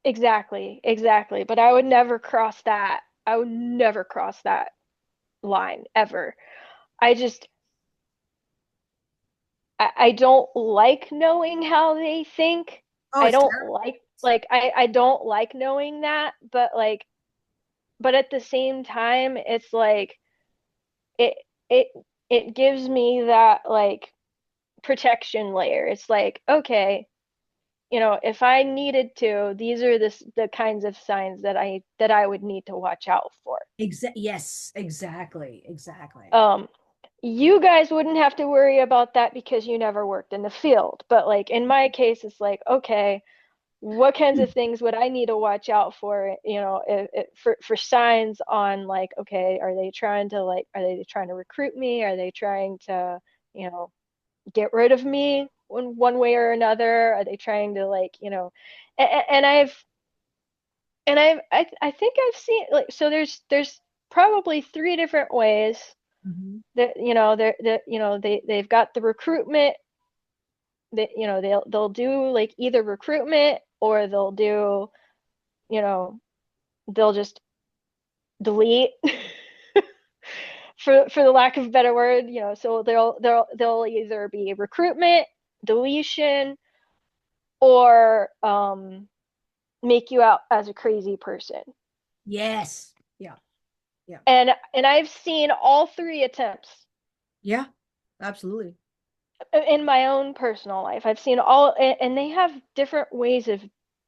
exactly, exactly. But I would never cross that. I would never cross that line ever. I just, I don't like knowing how they think. Oh, I it's don't terrible. I don't like knowing that, but at the same time, it's like, it, it, it gives me that like protection layer. It's like, okay, if I needed to, these are the kinds of signs that I would need to watch out for. Yes, exactly, exactly. Um, you guys wouldn't have to worry about that because you never worked in the field. But like in my case, it's like, okay, what kinds of things would I need to watch out for, for signs on like, okay, are they trying to recruit me? Are they trying to, you know, get rid of me in one way or another? Are they trying to like, and I think I've seen like, so there's probably three different ways Mhm. that, they've got the recruitment that, they'll do like either recruitment, or they'll do, you know, they'll just delete for the lack of a better word, so they'll either be recruitment, deletion, or make you out as a crazy person. Yes. Yeah. Yeah. And I've seen all three attempts Yeah. Absolutely. in my own personal life. I've seen all, and they have different ways of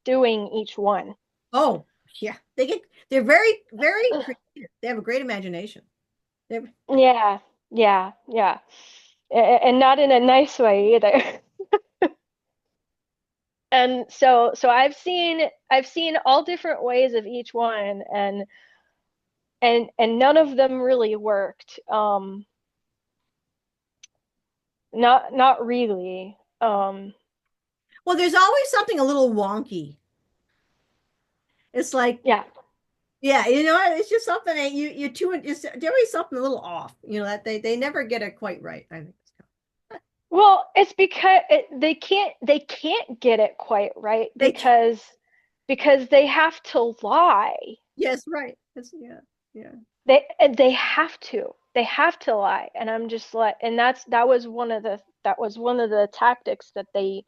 doing each one. Oh, yeah. They're very, very creative. They have a great imagination. They're, Yeah, yeah, yeah. And not in a nice way either. And so I've seen all different ways of each one, and none of them really worked. Not really. well, there's always something a little wonky. It's like, Yeah. yeah, it's just something that you two it's there's always something a little off, that they never get it quite right, I think. Well, it's because they can't get it quite right They because they have to lie. Yes, right. Yeah, yeah. They have to lie, and I'm just like, and that was one of the tactics that they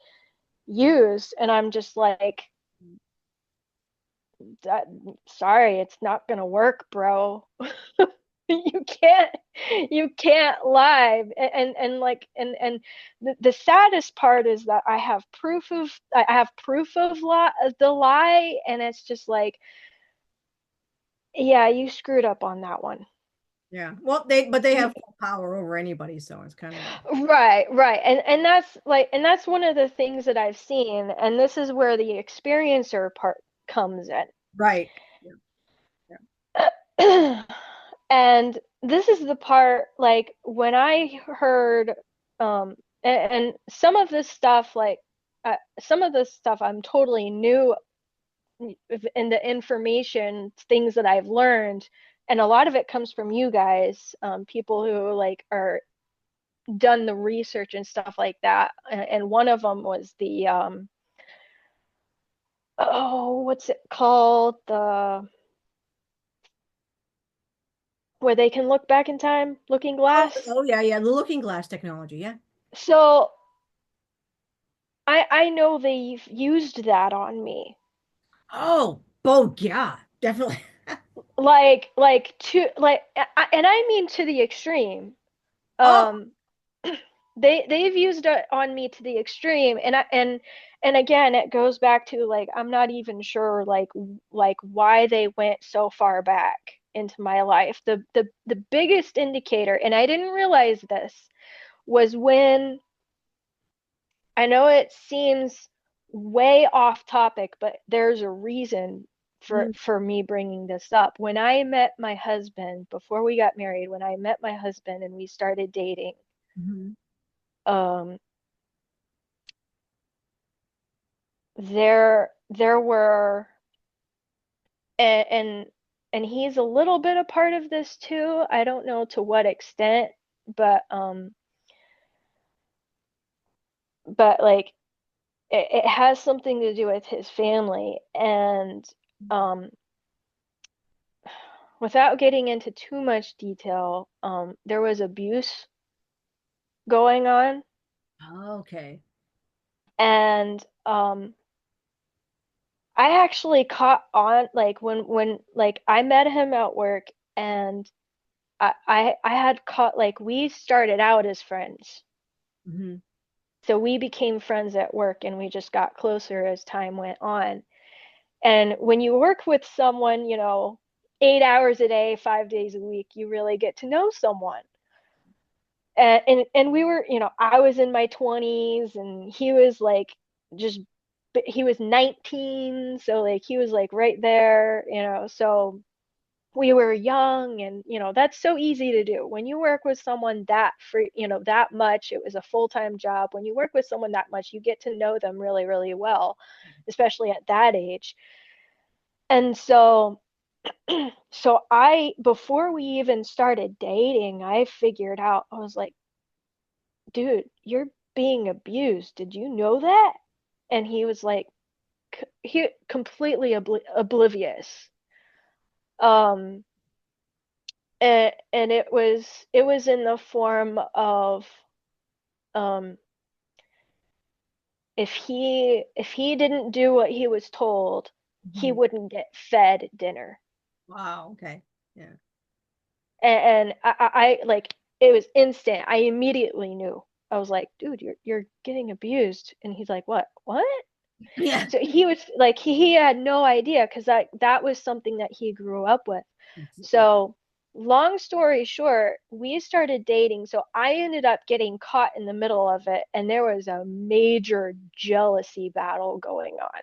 used, and I'm just like, that, sorry, it's not gonna work, bro. you can't you can't lie. And like, and the saddest part is that I have proof of the lie, and it's just like, yeah, you screwed up on that one. Yeah. Well, they You, have full power over anybody, so it's kind of right, right. And that's like, and that's one of the things that I've seen, and this is where the experiencer part comes right. Yeah. Yeah. in. And this is the part, like when I heard, and some of this stuff, like some of this stuff I'm totally new in the information, things that I've learned, and a lot of it comes from you guys, people who like are done the research and stuff like that. And one of them was the oh, what's it called? The where they can look back in time, looking Oh, glass. oh yeah, yeah. The looking glass technology. Yeah. So I know they've used that on me. Oh, oh yeah, definitely. Like to like and I mean to the extreme. Oh, Um they've used it on me to the extreme, and again it goes back to like I'm not even sure like why they went so far back into my life. The biggest indicator, and I didn't realize this, was when, I know it seems way off topic, but there's a reason mm, for me bringing this up. When I met my husband, before we got married, when I met my husband and we started dating, mhm, um, there were, and and he's a little bit a part of this too. I don't know to what extent, but like it has something to do with his family, and um without getting into too much detail, there was abuse going on, okay. and I actually caught on like when like I met him at work, and I had caught, like we started out as friends. Hmm. So we became friends at work and we just got closer as time went on. And when you work with someone, 8 hours a day, 5 days a week, you really get to know someone. And we were, I was in my 20s and he was like just he was 19, so like he was like right there, so we were young, and that's so easy to do when you work with someone that free, that much. It was a full-time job. When you work with someone that much, you get to know them really, really well, especially at that age. And so I, before we even started dating, I figured out, I was like, dude, you're being abused. Did you know that? And he was like, he completely oblivious. Um, and it was in the form of, um, if he didn't do what he was told, he Hmm. wouldn't get fed dinner. Wow. Okay. Yeah. And I like, it was instant. I immediately knew. I was like, dude, you're getting abused. And he's like, what? Yeah. So he was like, he had no idea, because that was something that he grew up with. Yeah. So long story short, we started dating. So I ended up getting caught in the middle of it, and there was a major jealousy battle going on.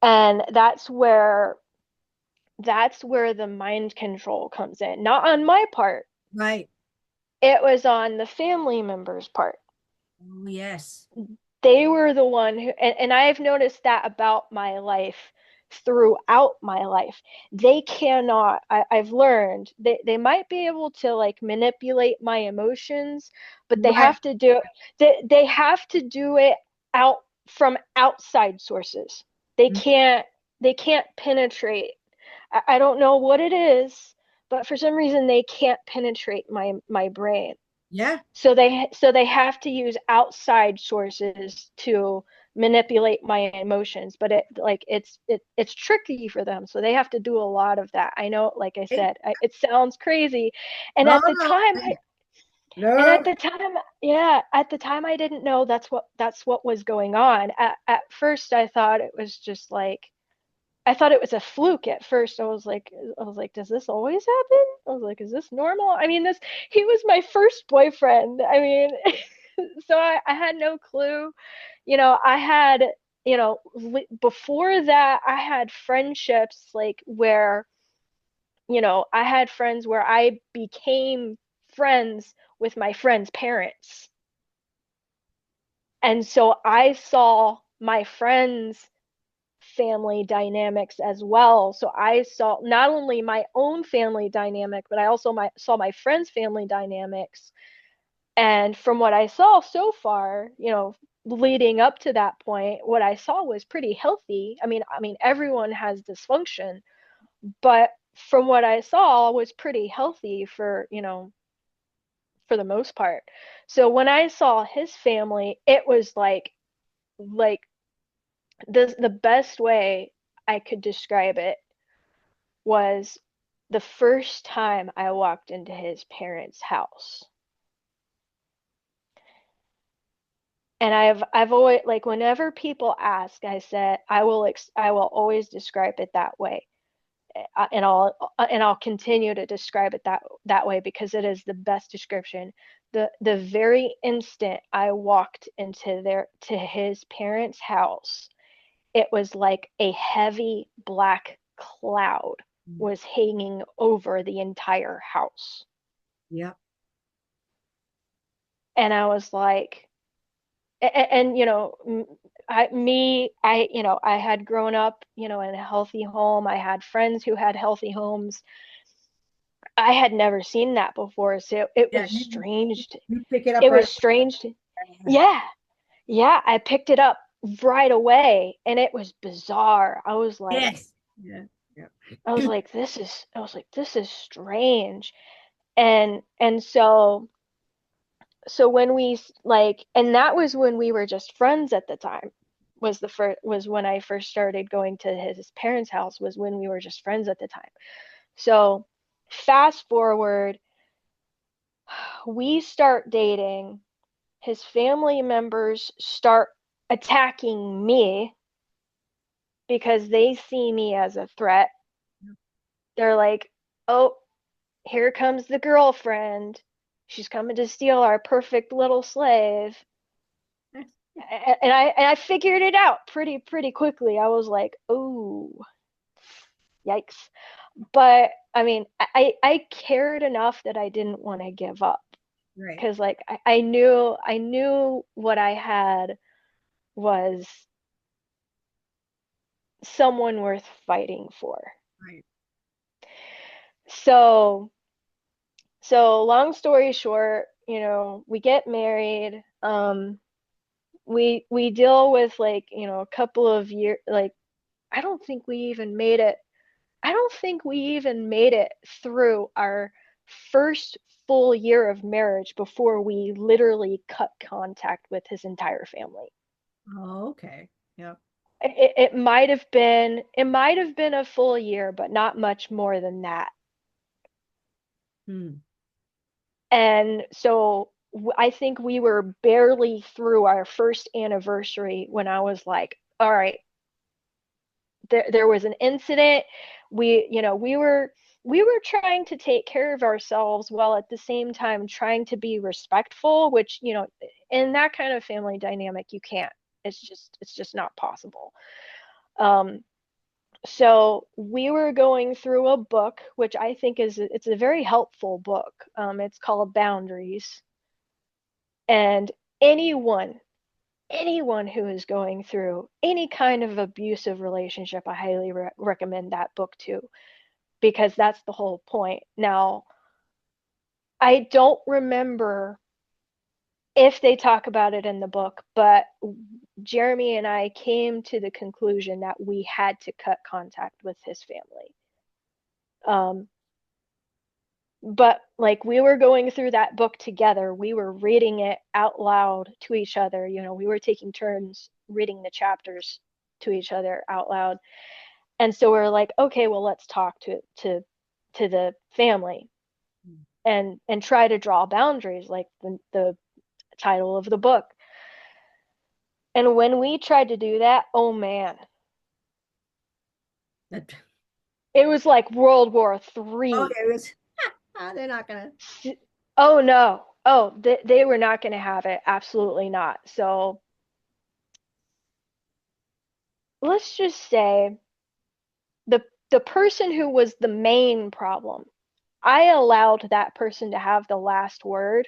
And that's where the mind control comes in. Not on my part. Right. It was on the family member's part. Oh, yes. They were the one who, and I've noticed that about my life, throughout my life. They cannot, I've learned they might be able to like manipulate my emotions, but they Right. have to do, they have to do it out from outside sources. They Mm, can't they can't penetrate. I don't know what it is, but for some reason they can't penetrate my brain. yeah. So they have to use outside sources to manipulate my emotions, but it's tricky for them. So they have to do a lot of that. I know, like I Hey, said, it sounds crazy. And no, at the no. time Hey, and no. at the time, yeah, at the time I didn't know that's what was going on. At first I thought it was just like I thought it was a fluke at first. I was like, does this always happen? I was like, is this normal? I mean, this he was my first boyfriend. I mean, so I had no clue. I had, before that, I had friendships like where, I had friends where I became friends with my friends' parents. And so I saw my friends' family dynamics as well. So I saw not only my own family dynamic, but I also saw my friends' family dynamics. And from what I saw so far, leading up to that point, what I saw was pretty healthy. I mean everyone has dysfunction, but from what I saw was pretty healthy for the most part. So when I saw his family, it was like the best way I could describe it was the first time I walked into his parents' house. And I've always, like, whenever people ask, I said I will always describe it that way. And I'll continue to describe it that way because it is the best description. The very instant I walked to his parents' house, it was like a heavy black cloud Mm. was hanging over the entire house. Yep. And I was like, and I had grown up, in a healthy home. I had friends who had healthy homes. I had never seen that before, so it Yeah, was strange. you pick it up It right was strange. away. Yeah, yeah, I picked it up right away, and it was bizarre. Yes. Yeah. Yeah. I was like, this is strange. And so when and that was when we were just friends at the time. Was when I first started going to his parents' house, was when we were just friends at the time. So fast forward, we start dating, his family members start attacking me because they see me as a threat. They're like, oh, here comes the girlfriend. She's coming to steal our perfect little slave. And I figured it out pretty quickly. I was like, oh, yikes. But I mean, I cared enough that I didn't want to give up Right. because like I knew what I had was someone worth fighting for. Right. So so long story short, we get married. We deal with a couple of years, like I don't think we even made it. I don't think we even made it through our first full year of marriage before we literally cut contact with his entire family. Oh, okay. Yep. It might have been a full year, but not much more than that. Hmm. And so I think we were barely through our first anniversary when I was like, all right, there was an incident. We were trying to take care of ourselves while at the same time trying to be respectful, which, in that kind of family dynamic, you can't. It's just not possible. Um, so we were going through a book, which I think it's a very helpful book. It's called Boundaries. And anyone anyone who is going through any kind of abusive relationship, I highly recommend that book too, because that's the whole point. Now, I don't remember if they talk about it in the book, but Jeremy and I came to the conclusion that we had to cut contact with his family. Um, but like we were going through that book together, we were reading it out loud to each other. We were taking turns reading the chapters to each other out loud. And so we're like, okay, well, let's talk to the family and try to draw boundaries, like the title of the book. And when we tried to do that, oh man, That, It was like World War Three. okay, it was, they're not gonna. Oh no. Oh, they were not going to have it. Absolutely not. So let's just say the the person who was the main problem, I allowed that person to have the last word,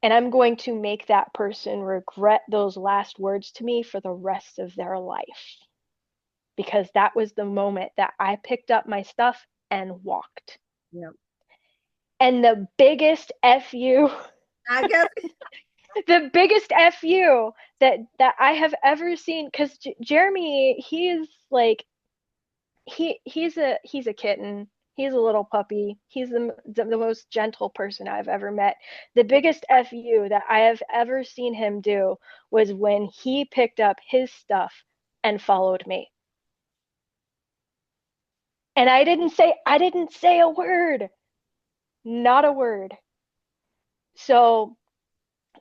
and I'm going to make that person regret those last words to me for the rest of their life. Because that was the moment that I picked up my stuff and walked. Yeah. And the biggest FU, I guess. the biggest FU that I have ever seen, because Jeremy, he's like he's a kitten. He's a little puppy. He's the most gentle person I've ever met. The biggest FU that I have ever seen him do was when he picked up his stuff and followed me. And I didn't say a word. Not a word. So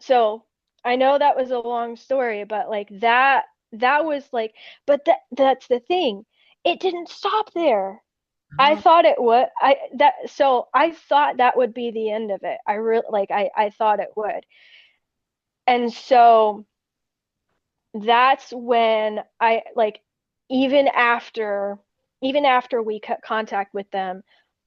so I know that was a long story, but like that was like, but that's the thing. It didn't stop there. I Oh, thought it would. I thought that would be the end of it. I thought it would. And so that's when I like even after even after we cut contact with them,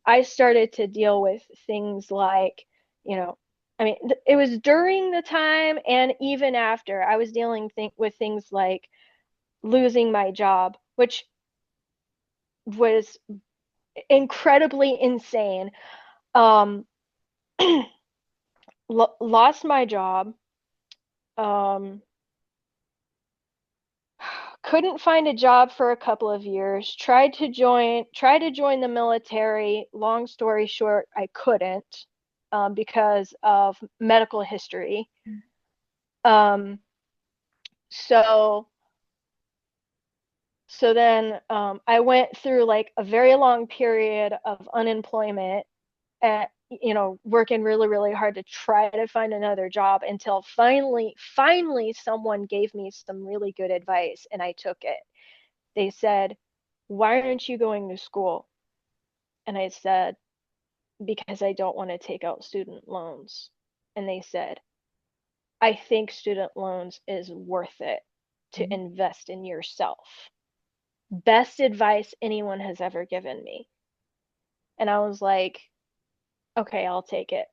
I started to deal with things like, you know, I mean, it was during the time and even after I was dealing with things like losing my job, which was incredibly insane. Um, lost my job. Um, couldn't find a job for a couple of years. Tried to join the military. Long story short, I couldn't because of medical history. Um, so so then I went through like a very long period of unemployment at, working really, really hard to try to find another job until finally someone gave me some really good advice and I took it. They said, "Why aren't you going to school?" And I said, "Because I don't want to take out student loans." And they said, "I think student loans is worth it to mhm. invest in yourself." Best advice anyone has ever given me. And I was like, "Okay, I'll take it."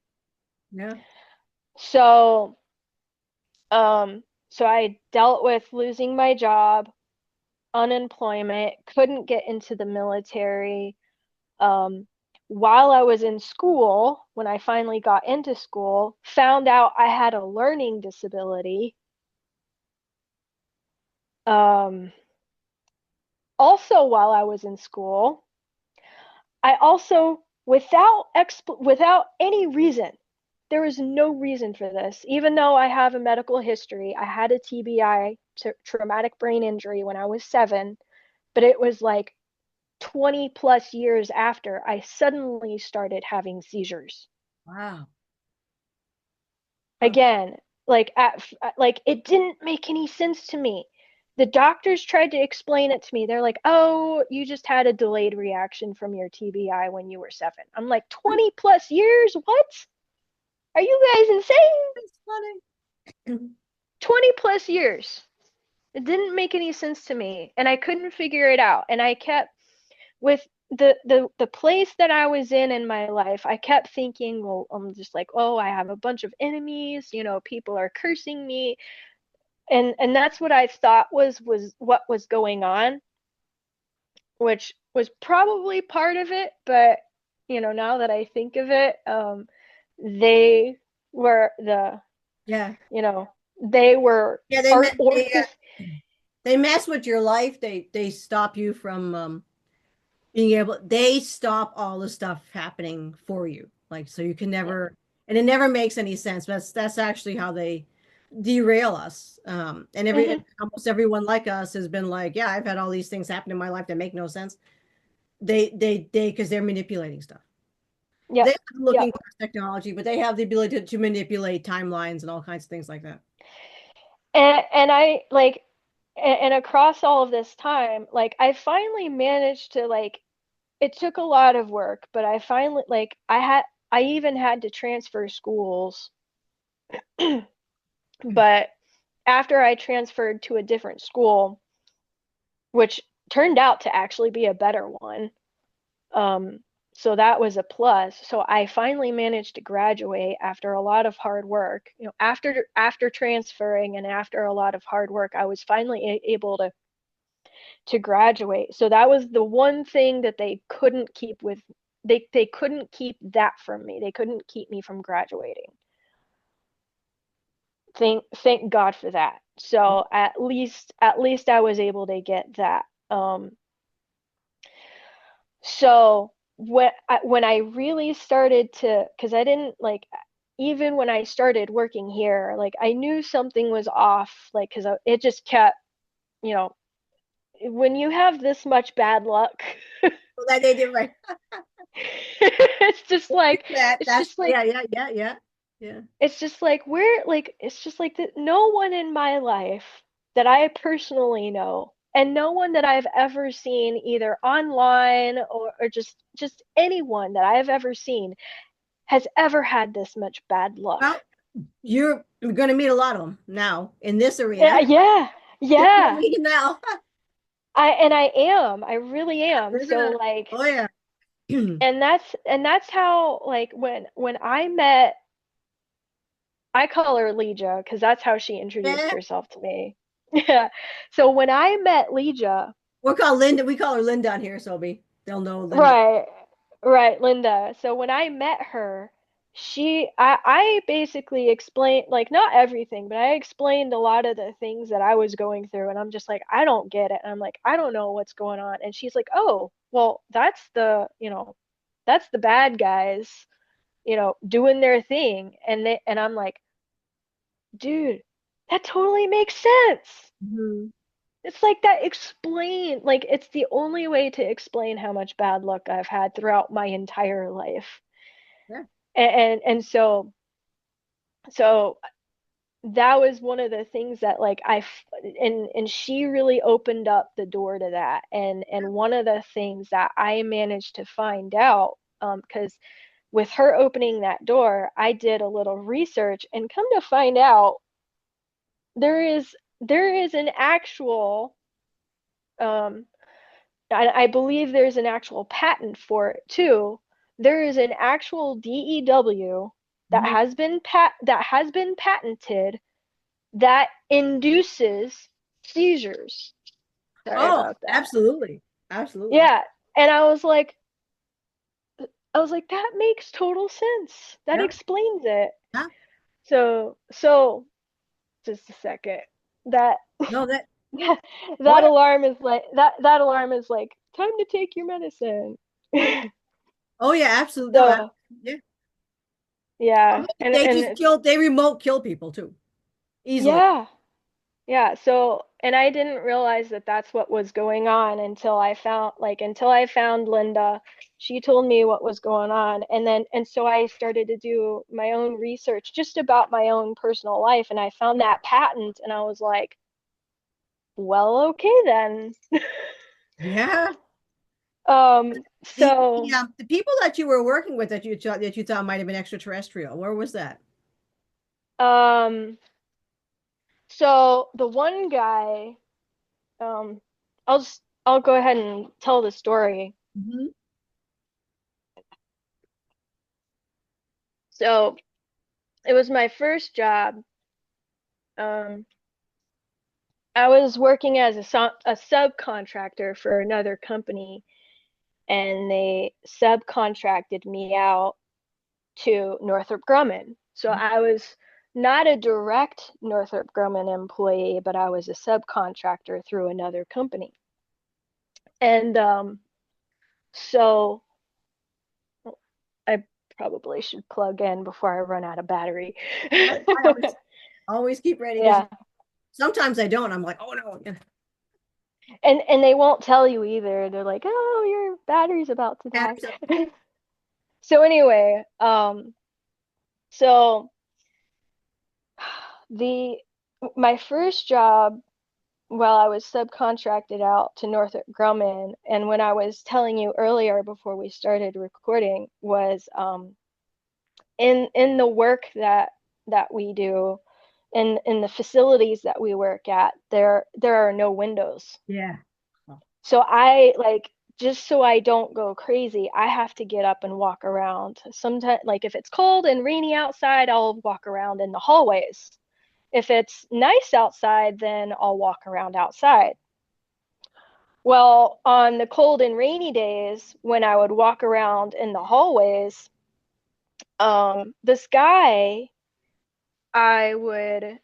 Yeah. So so I dealt with losing my job, unemployment, couldn't get into the military. Um, while I was in school, when I finally got into school, found out I had a learning disability. Um, also, while I was in school, I also, without any reason, there was no reason for this. Even though I have a medical history, I had a TBI, traumatic brain injury, when I was 7, but it was like 20 plus years after I suddenly started having seizures. Wow. Oh, Again, like it didn't make any sense to me. The doctors tried to explain it to me. They're like, "Oh, you just had a delayed reaction from your TBI when you were 7." I'm like, 20 plus years? What? Are you guys insane? that's funny. 20 plus years. It didn't make any sense to me, and I couldn't figure it out. And I kept with the place that I was in my life, I kept thinking, well, I'm just like, oh, I have a bunch of enemies, people are cursing me, and that's what I thought was what was going on, which was probably part of it, but now that I think of it, they were Yeah. you know, they were Yeah, they mess with your life. They stop you from being able, they stop all the stuff happening for you. Like, so you can yeah. never, and it never makes any sense. That's actually how they derail us. And Hmm. almost everyone like us has been like, yeah, I've had all these things happen in my life that make no sense. Because they're manipulating stuff. They're Yep. looking Yep. past technology, but they have the ability to manipulate timelines and all kinds of things like that. And I like, and across all of this time, like I finally managed to like it took a lot of work, but I finally like I even had to transfer schools. But after I transferred to a different school, which turned out to actually be a better one, um, so that was a plus. So I finally managed to graduate after a lot of hard work. You know, after transferring and after a lot of hard work, I was finally able to graduate. So that was the one thing that they couldn't keep with they couldn't keep that from me. They couldn't keep me from graduating. Thank God for that. So at least I was able to get that. So when I really started to, because I didn't like, even when I started working here, like I knew something was off, like because it just kept, you know, when you have this much bad luck, Well, that they did right. it's just like it's That's just like yeah, yeah, yeah, yeah, yeah. it's just like where like it's just like that no one in my life that I personally know and no one that I've ever seen either online or just anyone that I've ever seen has ever had this much bad luck. Well, you're going to meet a lot of them now in this Yeah, arena. yeah, You're yeah. meeting now. I really am. They're So gonna. like Oh yeah. and that's how like when I met I call her Legia because that's how she introduced Yeah. herself to me. Yeah. So when I met Legia, We're called Linda. We call her Linda on here, Sobe. They'll know Linda. right, right, Linda. So when I met her, I basically explained like not everything, but I explained a lot of the things that I was going through, and I'm just like, I don't get it. And I'm like, I don't know what's going on. And she's like, oh, well, that's the bad guys, doing their thing. And I'm like, dude, that totally makes sense. Mhm. It's like that explain like it's the only way to explain how much bad luck I've had throughout my entire life. Yeah. And so that was one of the things that like and she really opened up the door to that. And one of the things that I managed to find out because with her opening that door, I did a little research and come to find out there is an actual um I believe there's an actual patent for it too. There is an actual DEW Mhm. that has been patented that induces seizures. Sorry Oh, about that. absolutely. Absolutely. Yeah, and I was like that makes total sense. That Yeah. explains it. Yeah. So just a second. That No, that. Oh that yeah. alarm is like that alarm is like time to take your medicine. Oh yeah. Absolutely. No. So Yeah. yeah, and They and just it's kill. They remote kill people too easily. yeah, yeah. So and I didn't realize that that's what was going on until I found Linda. She told me what was going on, and so I started to do my own research just about my own personal life, and I found that patent, and I was like, well, okay then. Yeah. So The people that you were working with that you thought might have been extraterrestrial. Where was that? um, so the one guy, um, I'll go ahead and tell the story. Mhm. So it was my first job. Um, I was working as a subcontractor for another company, and they subcontracted me out to Northrop Grumman. So I was not a direct Northrop Grumman employee, but I was a subcontractor through another company. And so I probably should plug in before I run out of battery. I always keep ready because Yeah. sometimes I don't. I'm like, oh no. Yeah. And they won't tell you either. They're like, "Oh, your battery's about to die." Batteries up. So anyway, so the my first job well, I was subcontracted out to Northrop Grumman, and when I was telling you earlier before we started recording was in the work that we do, in the facilities that we work at, there are no windows. Yeah. Oh, So I like, just so I don't go crazy, I have to get up and walk around. Sometimes, like if it's cold and rainy outside, I'll walk around in the hallways. If it's nice outside, then I'll walk around outside. Well, on the cold and rainy days, when I would walk around in the hallways, this guy, I would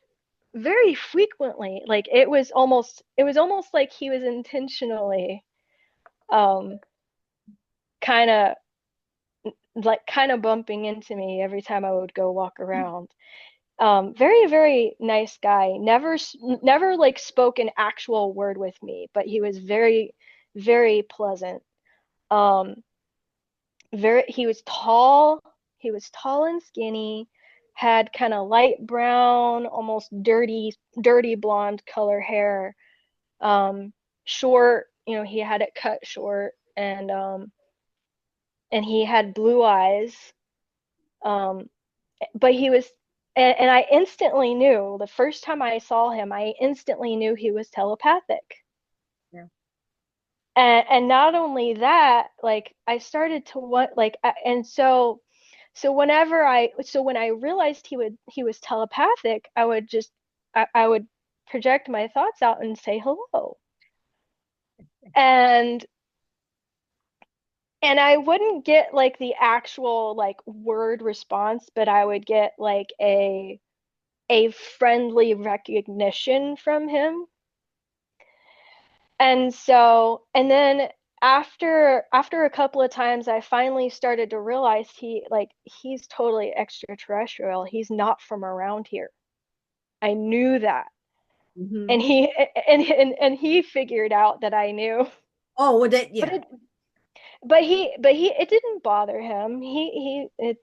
very frequently, like it was almost like he was intentionally, um, kind of kind of bumping into me every time I would go walk around. Very, very nice guy. Never like spoke an actual word with me, but he was very, very pleasant. Um, he was tall. He was tall and skinny, had kind of light brown, almost dirty blonde color hair. Um, Short, he had it cut short, and he had blue eyes. Um, but he was, and I instantly knew the first time I saw him, I instantly knew he was telepathic. yeah. And not only that, like I started to want like and so when I realized he was telepathic, I would project my thoughts out and say hello. And I wouldn't get like the actual like word response, but I would get like a friendly recognition from him. And then after a couple of times, I finally started to realize he's totally extraterrestrial. He's not from around here. I knew that. Hmm. And he figured out that I knew. Oh, well, that, But yeah. it didn't bother him. It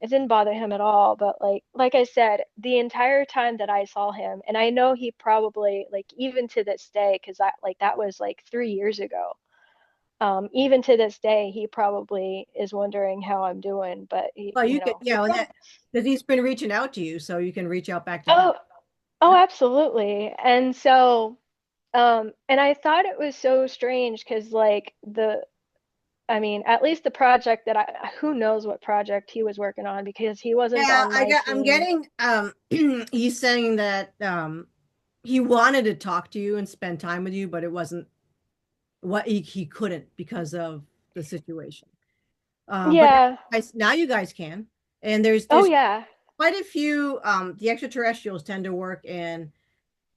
didn't bother him at all. But like I said, the entire time that I saw him, and I know he probably, like, even to this day, because that was like 3 years ago. Even to this day, he probably is wondering how I'm doing. But Well, you could, he yeah, and probably. that because he's been reaching out to you, so you can reach out back to him. Oh, oh, absolutely. And I thought it was so strange because, like, I mean, at least the project who knows what project he was working on, because he wasn't Yeah, on my I'm team. getting he's saying that he wanted to talk to you and spend time with you, but it wasn't what he couldn't because of the situation. But Yeah. now you guys can. And Oh, there's yeah. quite a few the extraterrestrials tend to work in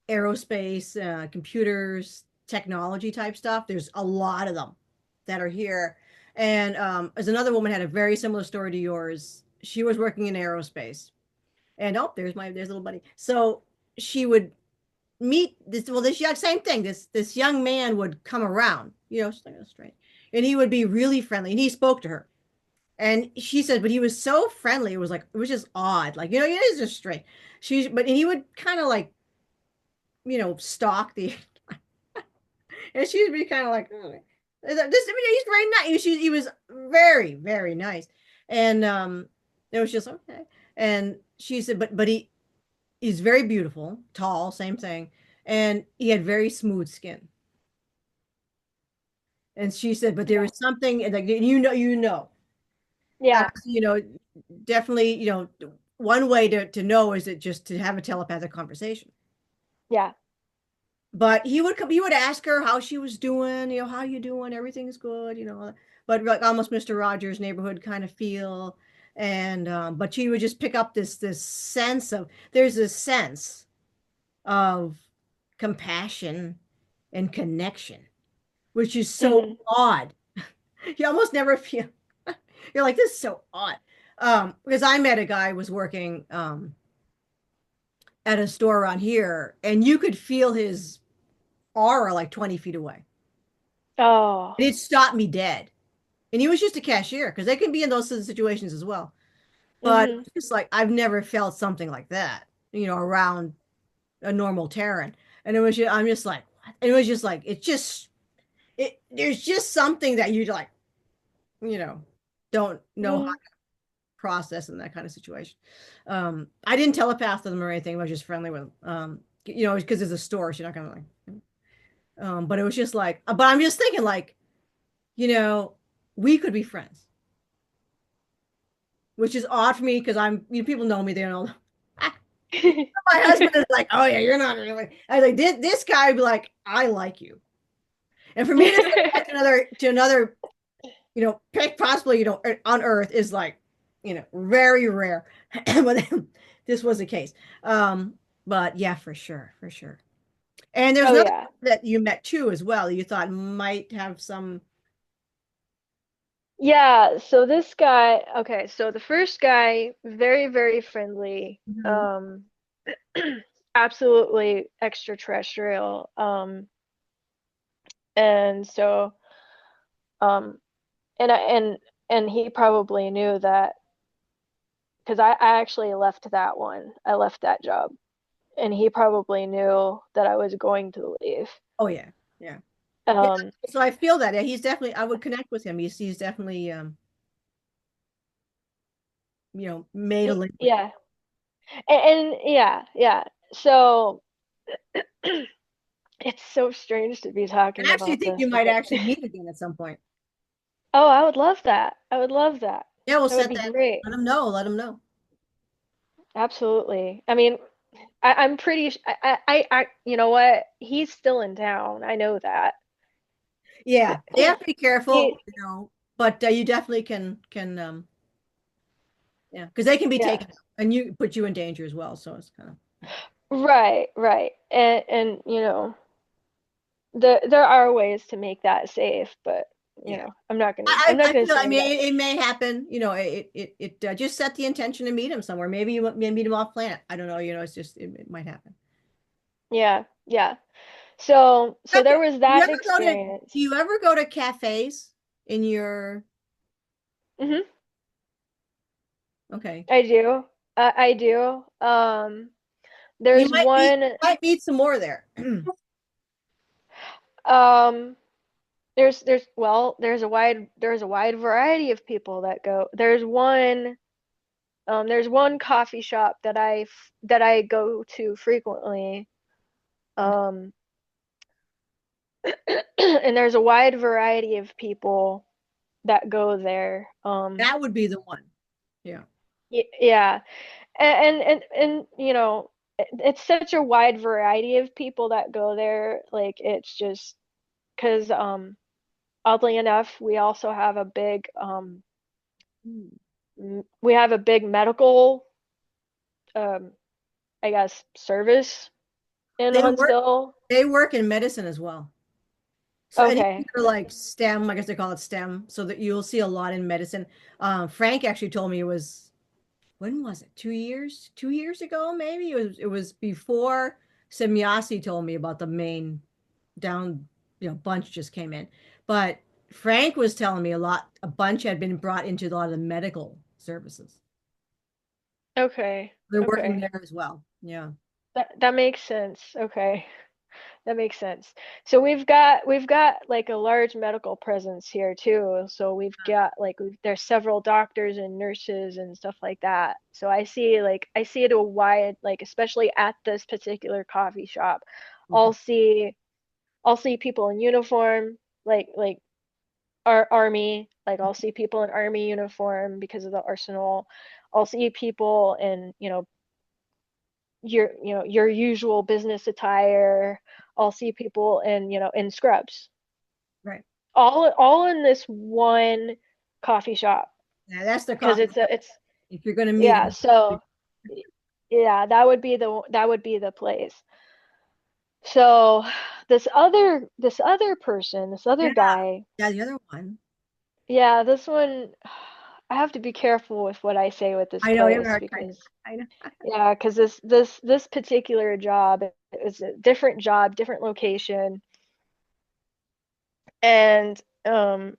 aerospace, computers, technology type stuff. There's a lot of them that are here. And as another woman had a very similar story to yours. She was working in aerospace. And oh, there's little buddy. So she would meet this young same thing. This young man would come around, she's like, oh, strange. And he would be really friendly. And he spoke to her. And she said, but he was so friendly. It was just odd. Like, it is just strange. And he would kind of like, stalk the and she would be kind of like, oh. This, I mean, he's very nice. He was very, very nice. And it was just okay. And she said, but he's very beautiful, tall, same thing. And he had very smooth skin. And she said, but there Yeah. was something like, Yeah. you know, definitely, one way to know is it just to have a telepathic conversation. Yeah. But he would ask her how she was doing, how you doing, everything's good, but like almost Mr. Rogers neighborhood kind of feel. And but she would just pick up this sense of there's this sense of compassion and connection, which is so Hmm. odd. You almost never feel you're like, this is so odd. Because I met a guy who was working at a store around here, and you could feel his aura like 20 feet away. Oh. And it stopped me dead. And he was just a cashier because they can be in those situations as well. But Hmm. it's like I've never felt something like that, around a normal Terran. And it was just, I'm just like, what? And it was just like, there's just something that you like, you know, don't know how Mhm. to process in that kind of situation. I didn't telepath to them or anything. I was just friendly with them. Because it's a store, so you're not gonna like. But it was just like, but I'm just thinking like, you know, we could be friends, which is odd for me because people know me. They don't know. My husband is like, oh yeah, you're not really. I was like, this guy would be like, I like you. And for me to say that to another, pick possibly, on Earth is like, very rare. But this was the case. Um, but yeah, for sure, for sure. And there's Oh another yeah. that you met too as well. You thought might have some. Yeah, so this guy, okay, so the first guy, very, very friendly, Mhm. absolutely extraterrestrial. And so, um, and I and he probably knew that because I actually left that one. I left that job, and he probably knew that I was going to leave. Oh yeah, yeah, yeah. Um, So I feel that, yeah, he's definitely. I would connect with him. He's definitely made a link with. yeah, and yeah, yeah. So it's so strange to be And I talking actually about think this you might because actually meet again at some point. oh, I would love that. I would love that. Yeah, we'll That would set be that. great. Let him know. Let him know. Absolutely. I mean, I'm pretty you know what? He's still in town. I know that. Yeah, they have to be careful, He, but you definitely can yeah, because they can be yeah. taken out and you put you in danger as well. So it's kind of Right, right. And there are ways to make that safe, but yeah. I'm not I gonna feel. I say mean, that. it may happen. Just set the intention to meet him somewhere. Maybe you may meet him off planet. I don't know. It's just it might happen. Yeah, yeah. So there Okay. was You that ever go to? experience. Do you ever go to cafes in your? Hmm. Okay. I do. I do. You There's might meet. one. Might meet some more there. Um, there's a wide variety of people that go. There's one coffee shop that I go to frequently. Okay. Um, and there's a wide variety of people that go there. That would be the one. Yeah. Yeah, and it's such a wide variety of people that go there. Like it's just because oddly enough, we also have a big we have a big medical um I guess service in They work. Huntsville. They work in medicine as well. So anything Okay. for like STEM, I guess they call it STEM, so that you'll see a lot in medicine. Frank actually told me it was when was it? 2 years? 2 years ago, maybe? It was before Semyasi told me about the main down, bunch just came in. But Frank was telling me a bunch had been brought into a lot of the medical services. Okay. They're working Okay. there as well. Yeah. That makes sense. Okay. That makes sense. So we've got like a large medical presence here too. So we've got like there's several doctors and nurses and stuff like that. So I see it a wide like especially at this particular coffee shop. Okay. I'll see I'll see people in uniform like our army, like I'll see people in army uniform because of the arsenal. I'll see people in, your usual business attire. I'll see people in in scrubs, Right. all in this one coffee shop Yeah, that's the because coffee shop. it's If you're going to meet yeah. him. So yeah, that would be the place. So this other person, this other Yeah. guy, Yeah, the other one. yeah, this one. I have to be careful with what I say with this I know you have a place hard time. because I know. yeah, because this particular job is a different job, different location, and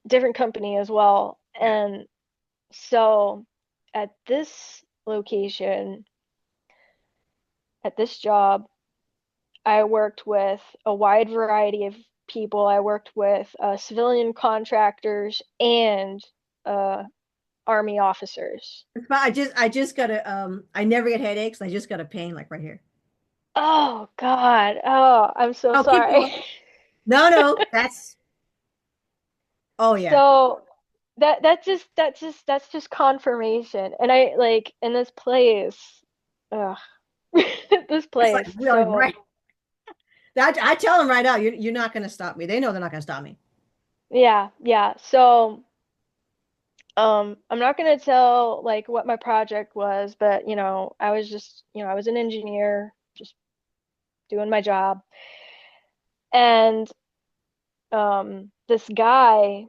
different company as well. Yeah. And so at this location, at this job, I worked with a wide variety of people. I worked with civilian contractors and uh, army officers. But I just got I never get headaches. I just got a pain like right here. Oh God. Oh, I'm so Oh, keep sorry. going. No, no, oh yeah. So that's just confirmation. And I like in this place, ugh, this It's like place. really So right. I tell them right now, you're not going to stop me. They know they're not going to stop me. yeah, yeah. So I'm not gonna tell like what my project was, but I was just, I was an engineer, just doing my job. And this guy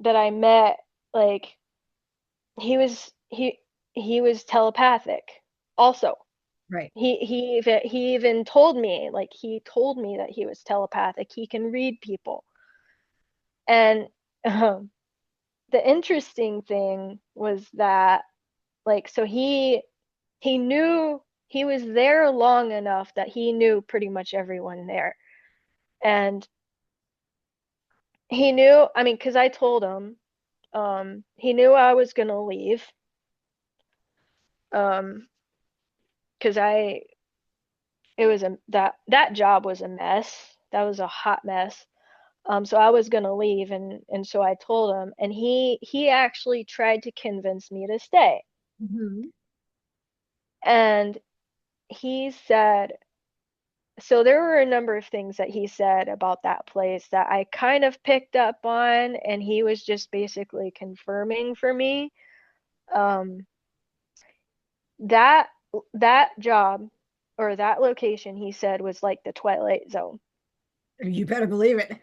that I met, like he was he was telepathic also. Right. He even told me, like he told me that he was telepathic. He can read people. And um, the interesting thing was that like so he knew he was there long enough that he knew pretty much everyone there. And he knew, I mean, because I told him, he knew I was gonna leave, um, because it was that job was a mess. That was a hot mess. So I was gonna leave, and so I told him, and he actually tried to convince me to stay. Hmm. And he said, so there were a number of things that he said about that place that I kind of picked up on, and he was just basically confirming for me. Um, that that job or that location, he said, was like the Twilight Zone. You better believe it.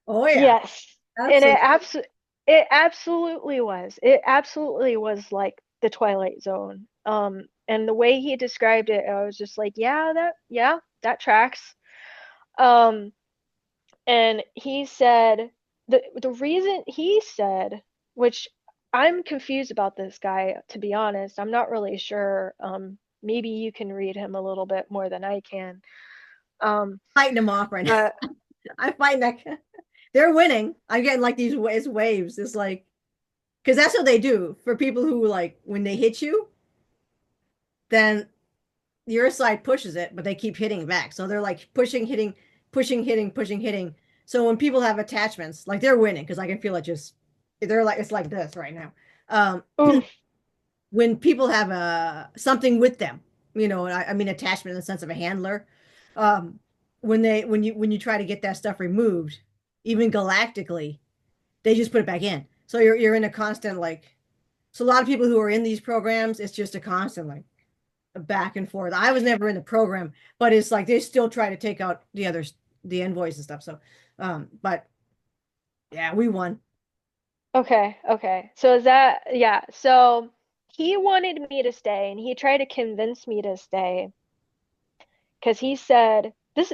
Oh yeah, Yes, and absolutely. it absolutely was. It absolutely was like the Twilight Zone. And the way he described it, I was just like, yeah, that tracks. Um, And he said the reason he said, which I'm confused about this guy, to be honest. I'm not really sure. Maybe you can read him a little bit more than I can. Um, Fighting them off right now. but I find that they're winning. I'm getting like these waves. It's like because that's what they do for people who like when they hit you, then your side pushes it, but they keep hitting back. So they're like pushing, hitting, pushing, hitting, pushing, hitting. So when people have attachments, like they're winning because I can feel it just they're like it's like this right now. oof, When people have something with them, I mean attachment in the sense of a handler. Um, when you try to get that stuff removed, even galactically, they just put it back in. So you're in a constant like. So a lot of people who are in these programs, it's just a constant like back and forth. I was never in the program, but it's like they still try to take out the envoys and stuff. So, but yeah, we won. okay, okay. So is that, yeah. So he wanted me to stay, and he tried to convince me to stay because he said this,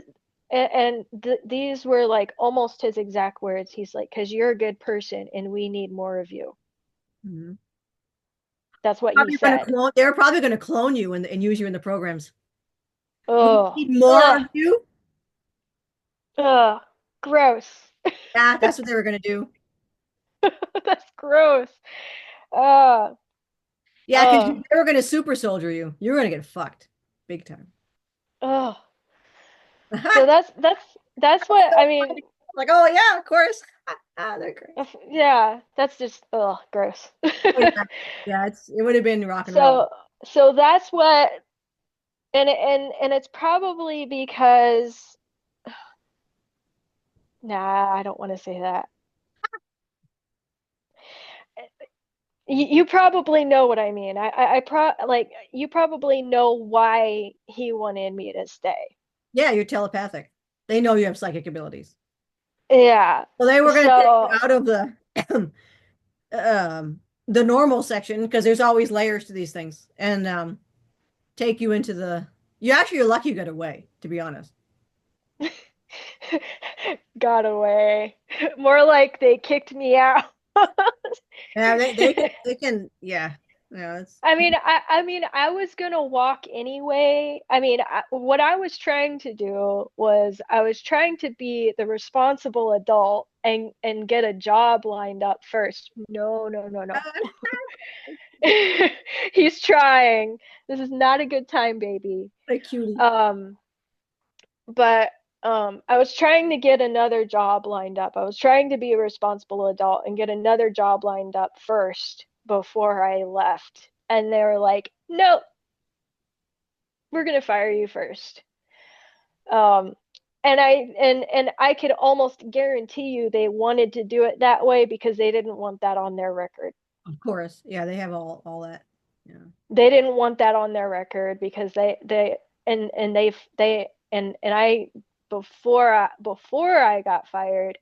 and these were like almost his exact words. He's like, "Because you're a good person, and we need more of you." Mhm. That's what he Probably going to said. clone. They're probably going to clone you and use you in the programs. We Oh, need more ugh, of you. ugh, gross. Yeah, that's what they were going to do. That's gross. Uh, Yeah, because uh, they were going to super soldier you. You're going to get fucked big time. oh. So that's what I mean. Like, oh yeah, of course. They're great. Yeah, that's just gross. Oh yeah, yeah. It would have been rock and roll. So so that's what, and it's probably because, nah, I don't want to say that. You probably know what I mean. I pro like you probably know why he wanted me to stay. Yeah, you're telepathic. They know you have psychic abilities. Yeah. So they were going to take you So out of the normal section because there's always layers to these things, and take you into the. You actually you're lucky you got away, to be honest. got away. More like they kicked me out. Yeah, they can yeah. Yeah, it's I was gonna walk anyway. What I was trying to do was I was trying to be the responsible adult and get a job lined up first. No, no, no, no. He's trying. This is not a good time, baby. a cutie. Um, but I was trying to get another job lined up. I was trying to be a responsible adult and get another job lined up first before I left. And they were like, "No, we're gonna fire you first." Um, and I could almost guarantee you they wanted to do it that way because they didn't want that on their record. Of course. Yeah, they have all that. Yeah. They didn't want that on their record because they and they and I before I got fired,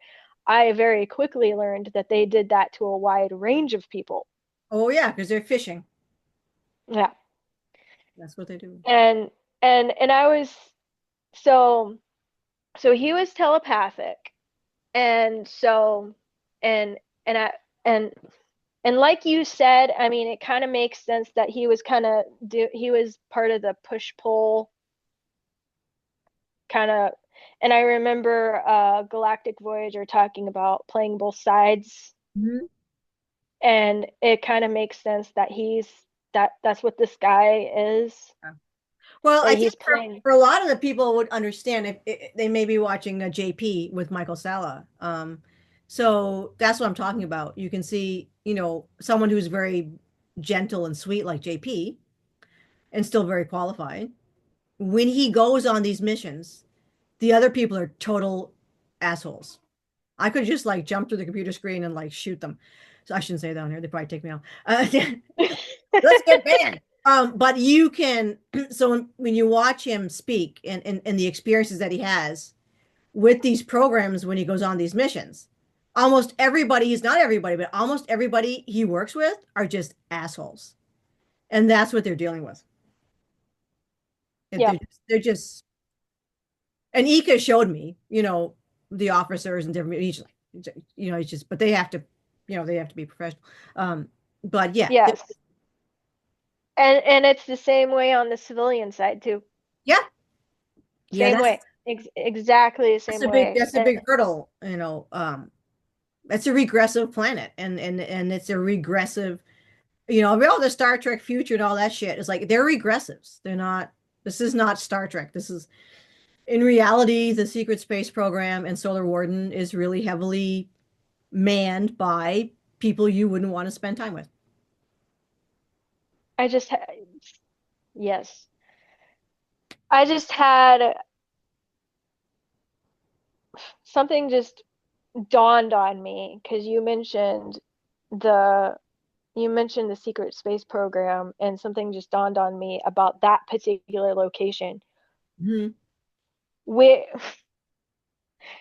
I very quickly learned that they did that to a wide range of people. Oh yeah, because they're fishing. Yeah. That's what they do. And and I was so so he was telepathic. And so and and I and and like you said, I mean it kind of makes sense that he was part of the push pull kind of. And I remember Galactic Voyager talking about playing both sides, Mhm. and it kind of makes sense that that's what this guy is, Yeah. Well, I that think he's playing. for a lot of the people would understand if they may be watching a JP with Michael Sala. So that's what I'm talking about. You can see, someone who's very gentle and sweet like JP and still very qualified. When he goes on these missions, the other people are total assholes. I could just like jump to the computer screen and like shoot them. So I shouldn't say that on here. They probably take me out. Let's get banned. But you can, so when you watch him speak and the experiences that he has with these programs when he goes on these missions, almost everybody, he's not everybody, but almost everybody he works with are just assholes. And that's what they're dealing with. Yeah, They're just, and Ika showed me, the officers and different, he's like, it's just, but they have to, they have to be professional. But yeah, yes. And it's the same way on the civilian side too. yeah, yeah, Same way. Exactly the that's same a big, way. that's a big hurdle, it's a regressive planet and it's a regressive, all the Star Trek future and all that shit is like they're regressives. They're not, this is not Star Trek. This is in reality, the secret space program and Solar Warden is really heavily manned by people you wouldn't want to spend time with. I just ha yes. I just had something just dawned on me because the you mentioned the secret space program, and something just dawned on me about that particular location. Mhm. We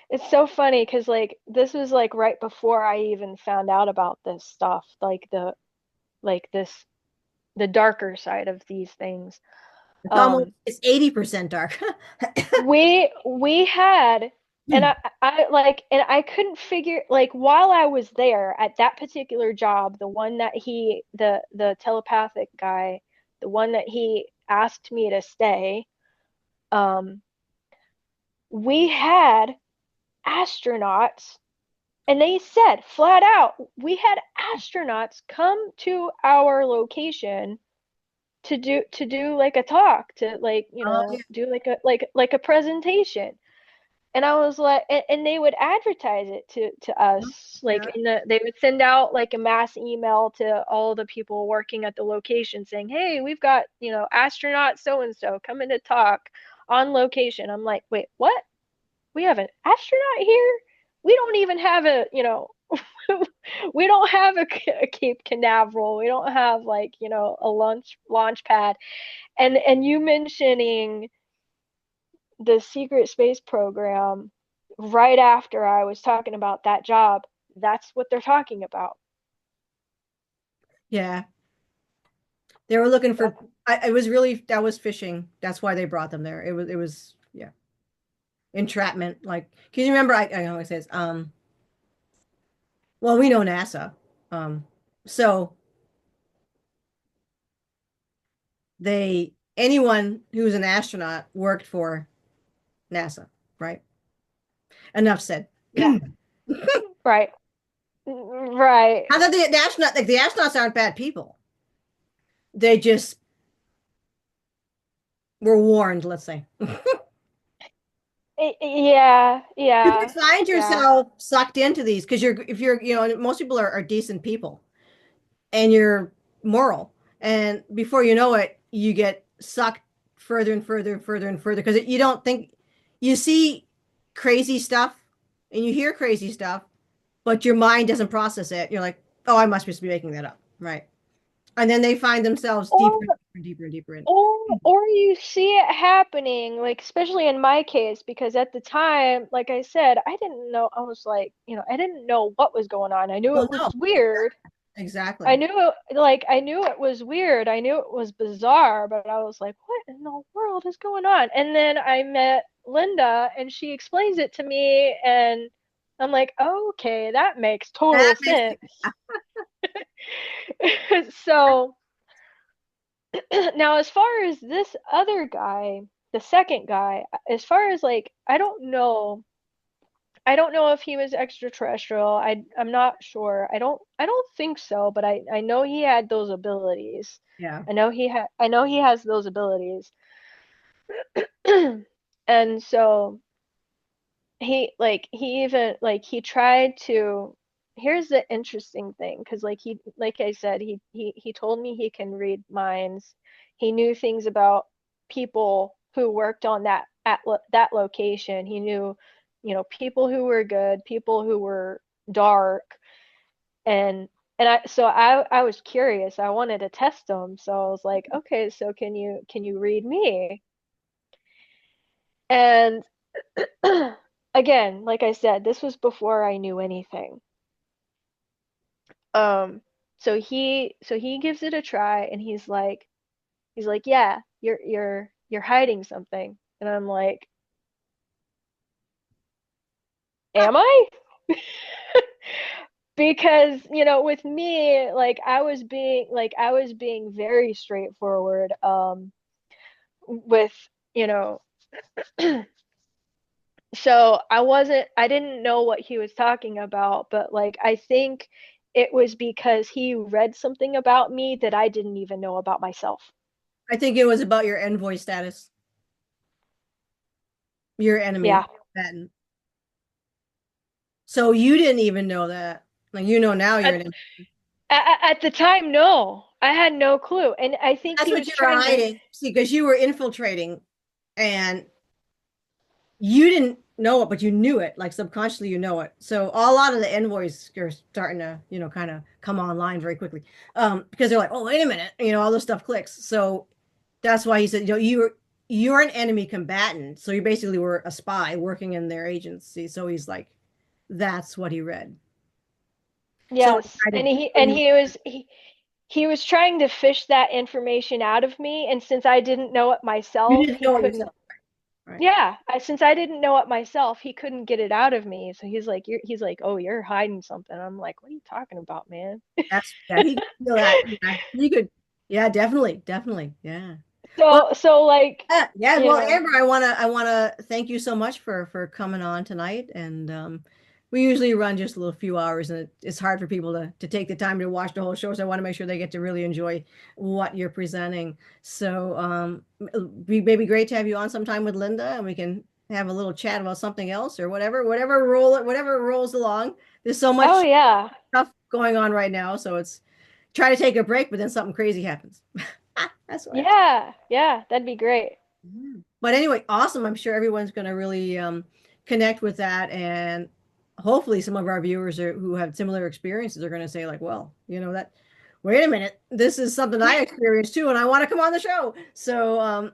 It's so funny because like this was like right before I even found out about this stuff, like this the darker side of these things. Um, It's 80% dark. we had and I couldn't figure, like, while I was there at that particular job, the one that the telepathic guy, the one that he asked me to stay, um, we had astronauts. And they said flat out, we had astronauts come to our location to do like a talk, to like, Oh, yeah. do like a presentation. And I was like, and they would advertise it to us, like Yeah. they would send out like a mass email to all the people working at the location saying, "Hey, we've got, astronaut so and so coming to talk on location." I'm like, "Wait, what? We have an astronaut here? We don't even have we don't have a Cape Canaveral. We don't have, like, a launch pad." And you mentioning the secret space program right after I was talking about that job, that's what they're talking about. Yeah. They were looking for, That's it was really, that was fishing. That's why they brought them there. Yeah, entrapment. Like, can you remember? I know it says, well, we know NASA. Um, so anyone who's an astronaut worked for NASA, right? Enough said. Yeah. Right. Right. How that the astronaut like the astronauts aren't bad people. They just were warned, let's say. Yeah. You could Yeah. find Yeah. yourself sucked into these because you're if you're most people are decent people and you're moral, and before you know it you get sucked further and further and further and further because you don't think you see crazy stuff and you hear crazy stuff, but your mind doesn't process it. You're like, oh, I must just be making that up, right? And then they find themselves deeper Or and deeper and deeper in. or you see it happening, like especially in my case, because at the time, like I said, I didn't know. I was like, I didn't know what was going on. I knew Well, it was no, weird. I exactly. knew I knew it was weird. I knew it was bizarre, but I was like, what in the world is going on? And then I met Linda and she explains it to me and I'm like, okay, that makes That total makes sense. So now as far as this other guy, the second guy, as far as like, I don't know if he was extraterrestrial. I'm not sure. I don't think so, but I know he had those abilities. yeah. I know he has those abilities. And so he even like he tried to here's the interesting thing, because like I said, he told me he can read minds. He knew things about people who worked on that location. He knew, people who were good, people who were dark, and I was curious. I wanted to test him. So I was like, okay, so can you read me? And again, like I said, this was before I knew anything. Um, so he gives it a try and he's like, yeah, you're hiding something. And I'm like, am I? Because, with me, like I was being very straightforward with, you know, so I didn't know what he was talking about, but like I think it was because he read something about me that I didn't even know about myself. I think it was about your envoy status, your enemy Yeah. combatant. So you didn't even know that. Like now you're At, an enemy. at the time, no. I had no clue. And I think That's he what was you were trying to, hiding. See, because you were infiltrating and you didn't know it, but you knew it. Like subconsciously you know it. So a lot of the envoys are starting to, kind of come online very quickly. Because they're like, oh, wait a minute, all this stuff clicks. So that's why he said, you're an enemy combatant. So you basically were a spy working in their agency. So he's like, that's what he read. So yes. I And didn't. he and he was trying to fish that information out of me. And since I didn't know it You myself, didn't he know it couldn't. yourself, right? Yeah, since I didn't know it myself, he couldn't get it out of me. So he's like, oh, you're hiding something. I'm like, what are you talking about, man? Yeah, he could feel that. Yeah, he could. Yeah, definitely, definitely. Yeah. Well, So like, yeah. you Well, know, Amber, I wanna thank you so much for coming on tonight. And we usually run just a little few hours, and it's hard for people to take the time to watch the whole show. So I want to make sure they get to really enjoy what you're presenting. So be maybe great to have you on sometime with Linda, and we can have a little chat about something else or whatever rolls along. There's so oh much yeah, stuff going on right now, so it's try to take a break, but then something crazy happens. That's what I have to. yeah, yeah, that'd be great. Mhm. But anyway, awesome. I'm sure everyone's going to really connect with that, and hopefully, some of our viewers who have similar experiences are going to say, like, "Well, that. Wait a minute, this is something I experienced too, and I want to come on the show." So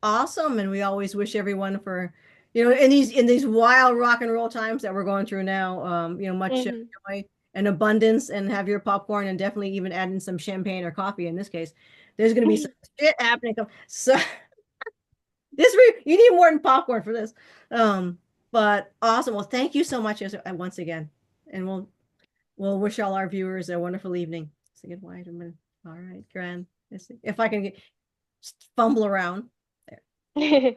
awesome, and we always wish everyone for in these wild rock and roll times that we're going through now, much Hmm. joy and abundance, and have your popcorn, and definitely even add in some champagne or coffee in this case. There's going to be some shit happening. So you need more than popcorn for this. Um, but awesome. Well, thank you so much once again, and we'll wish all our viewers a wonderful evening. Say goodbye to them. All right, Gran. If I can get Just fumble around. There.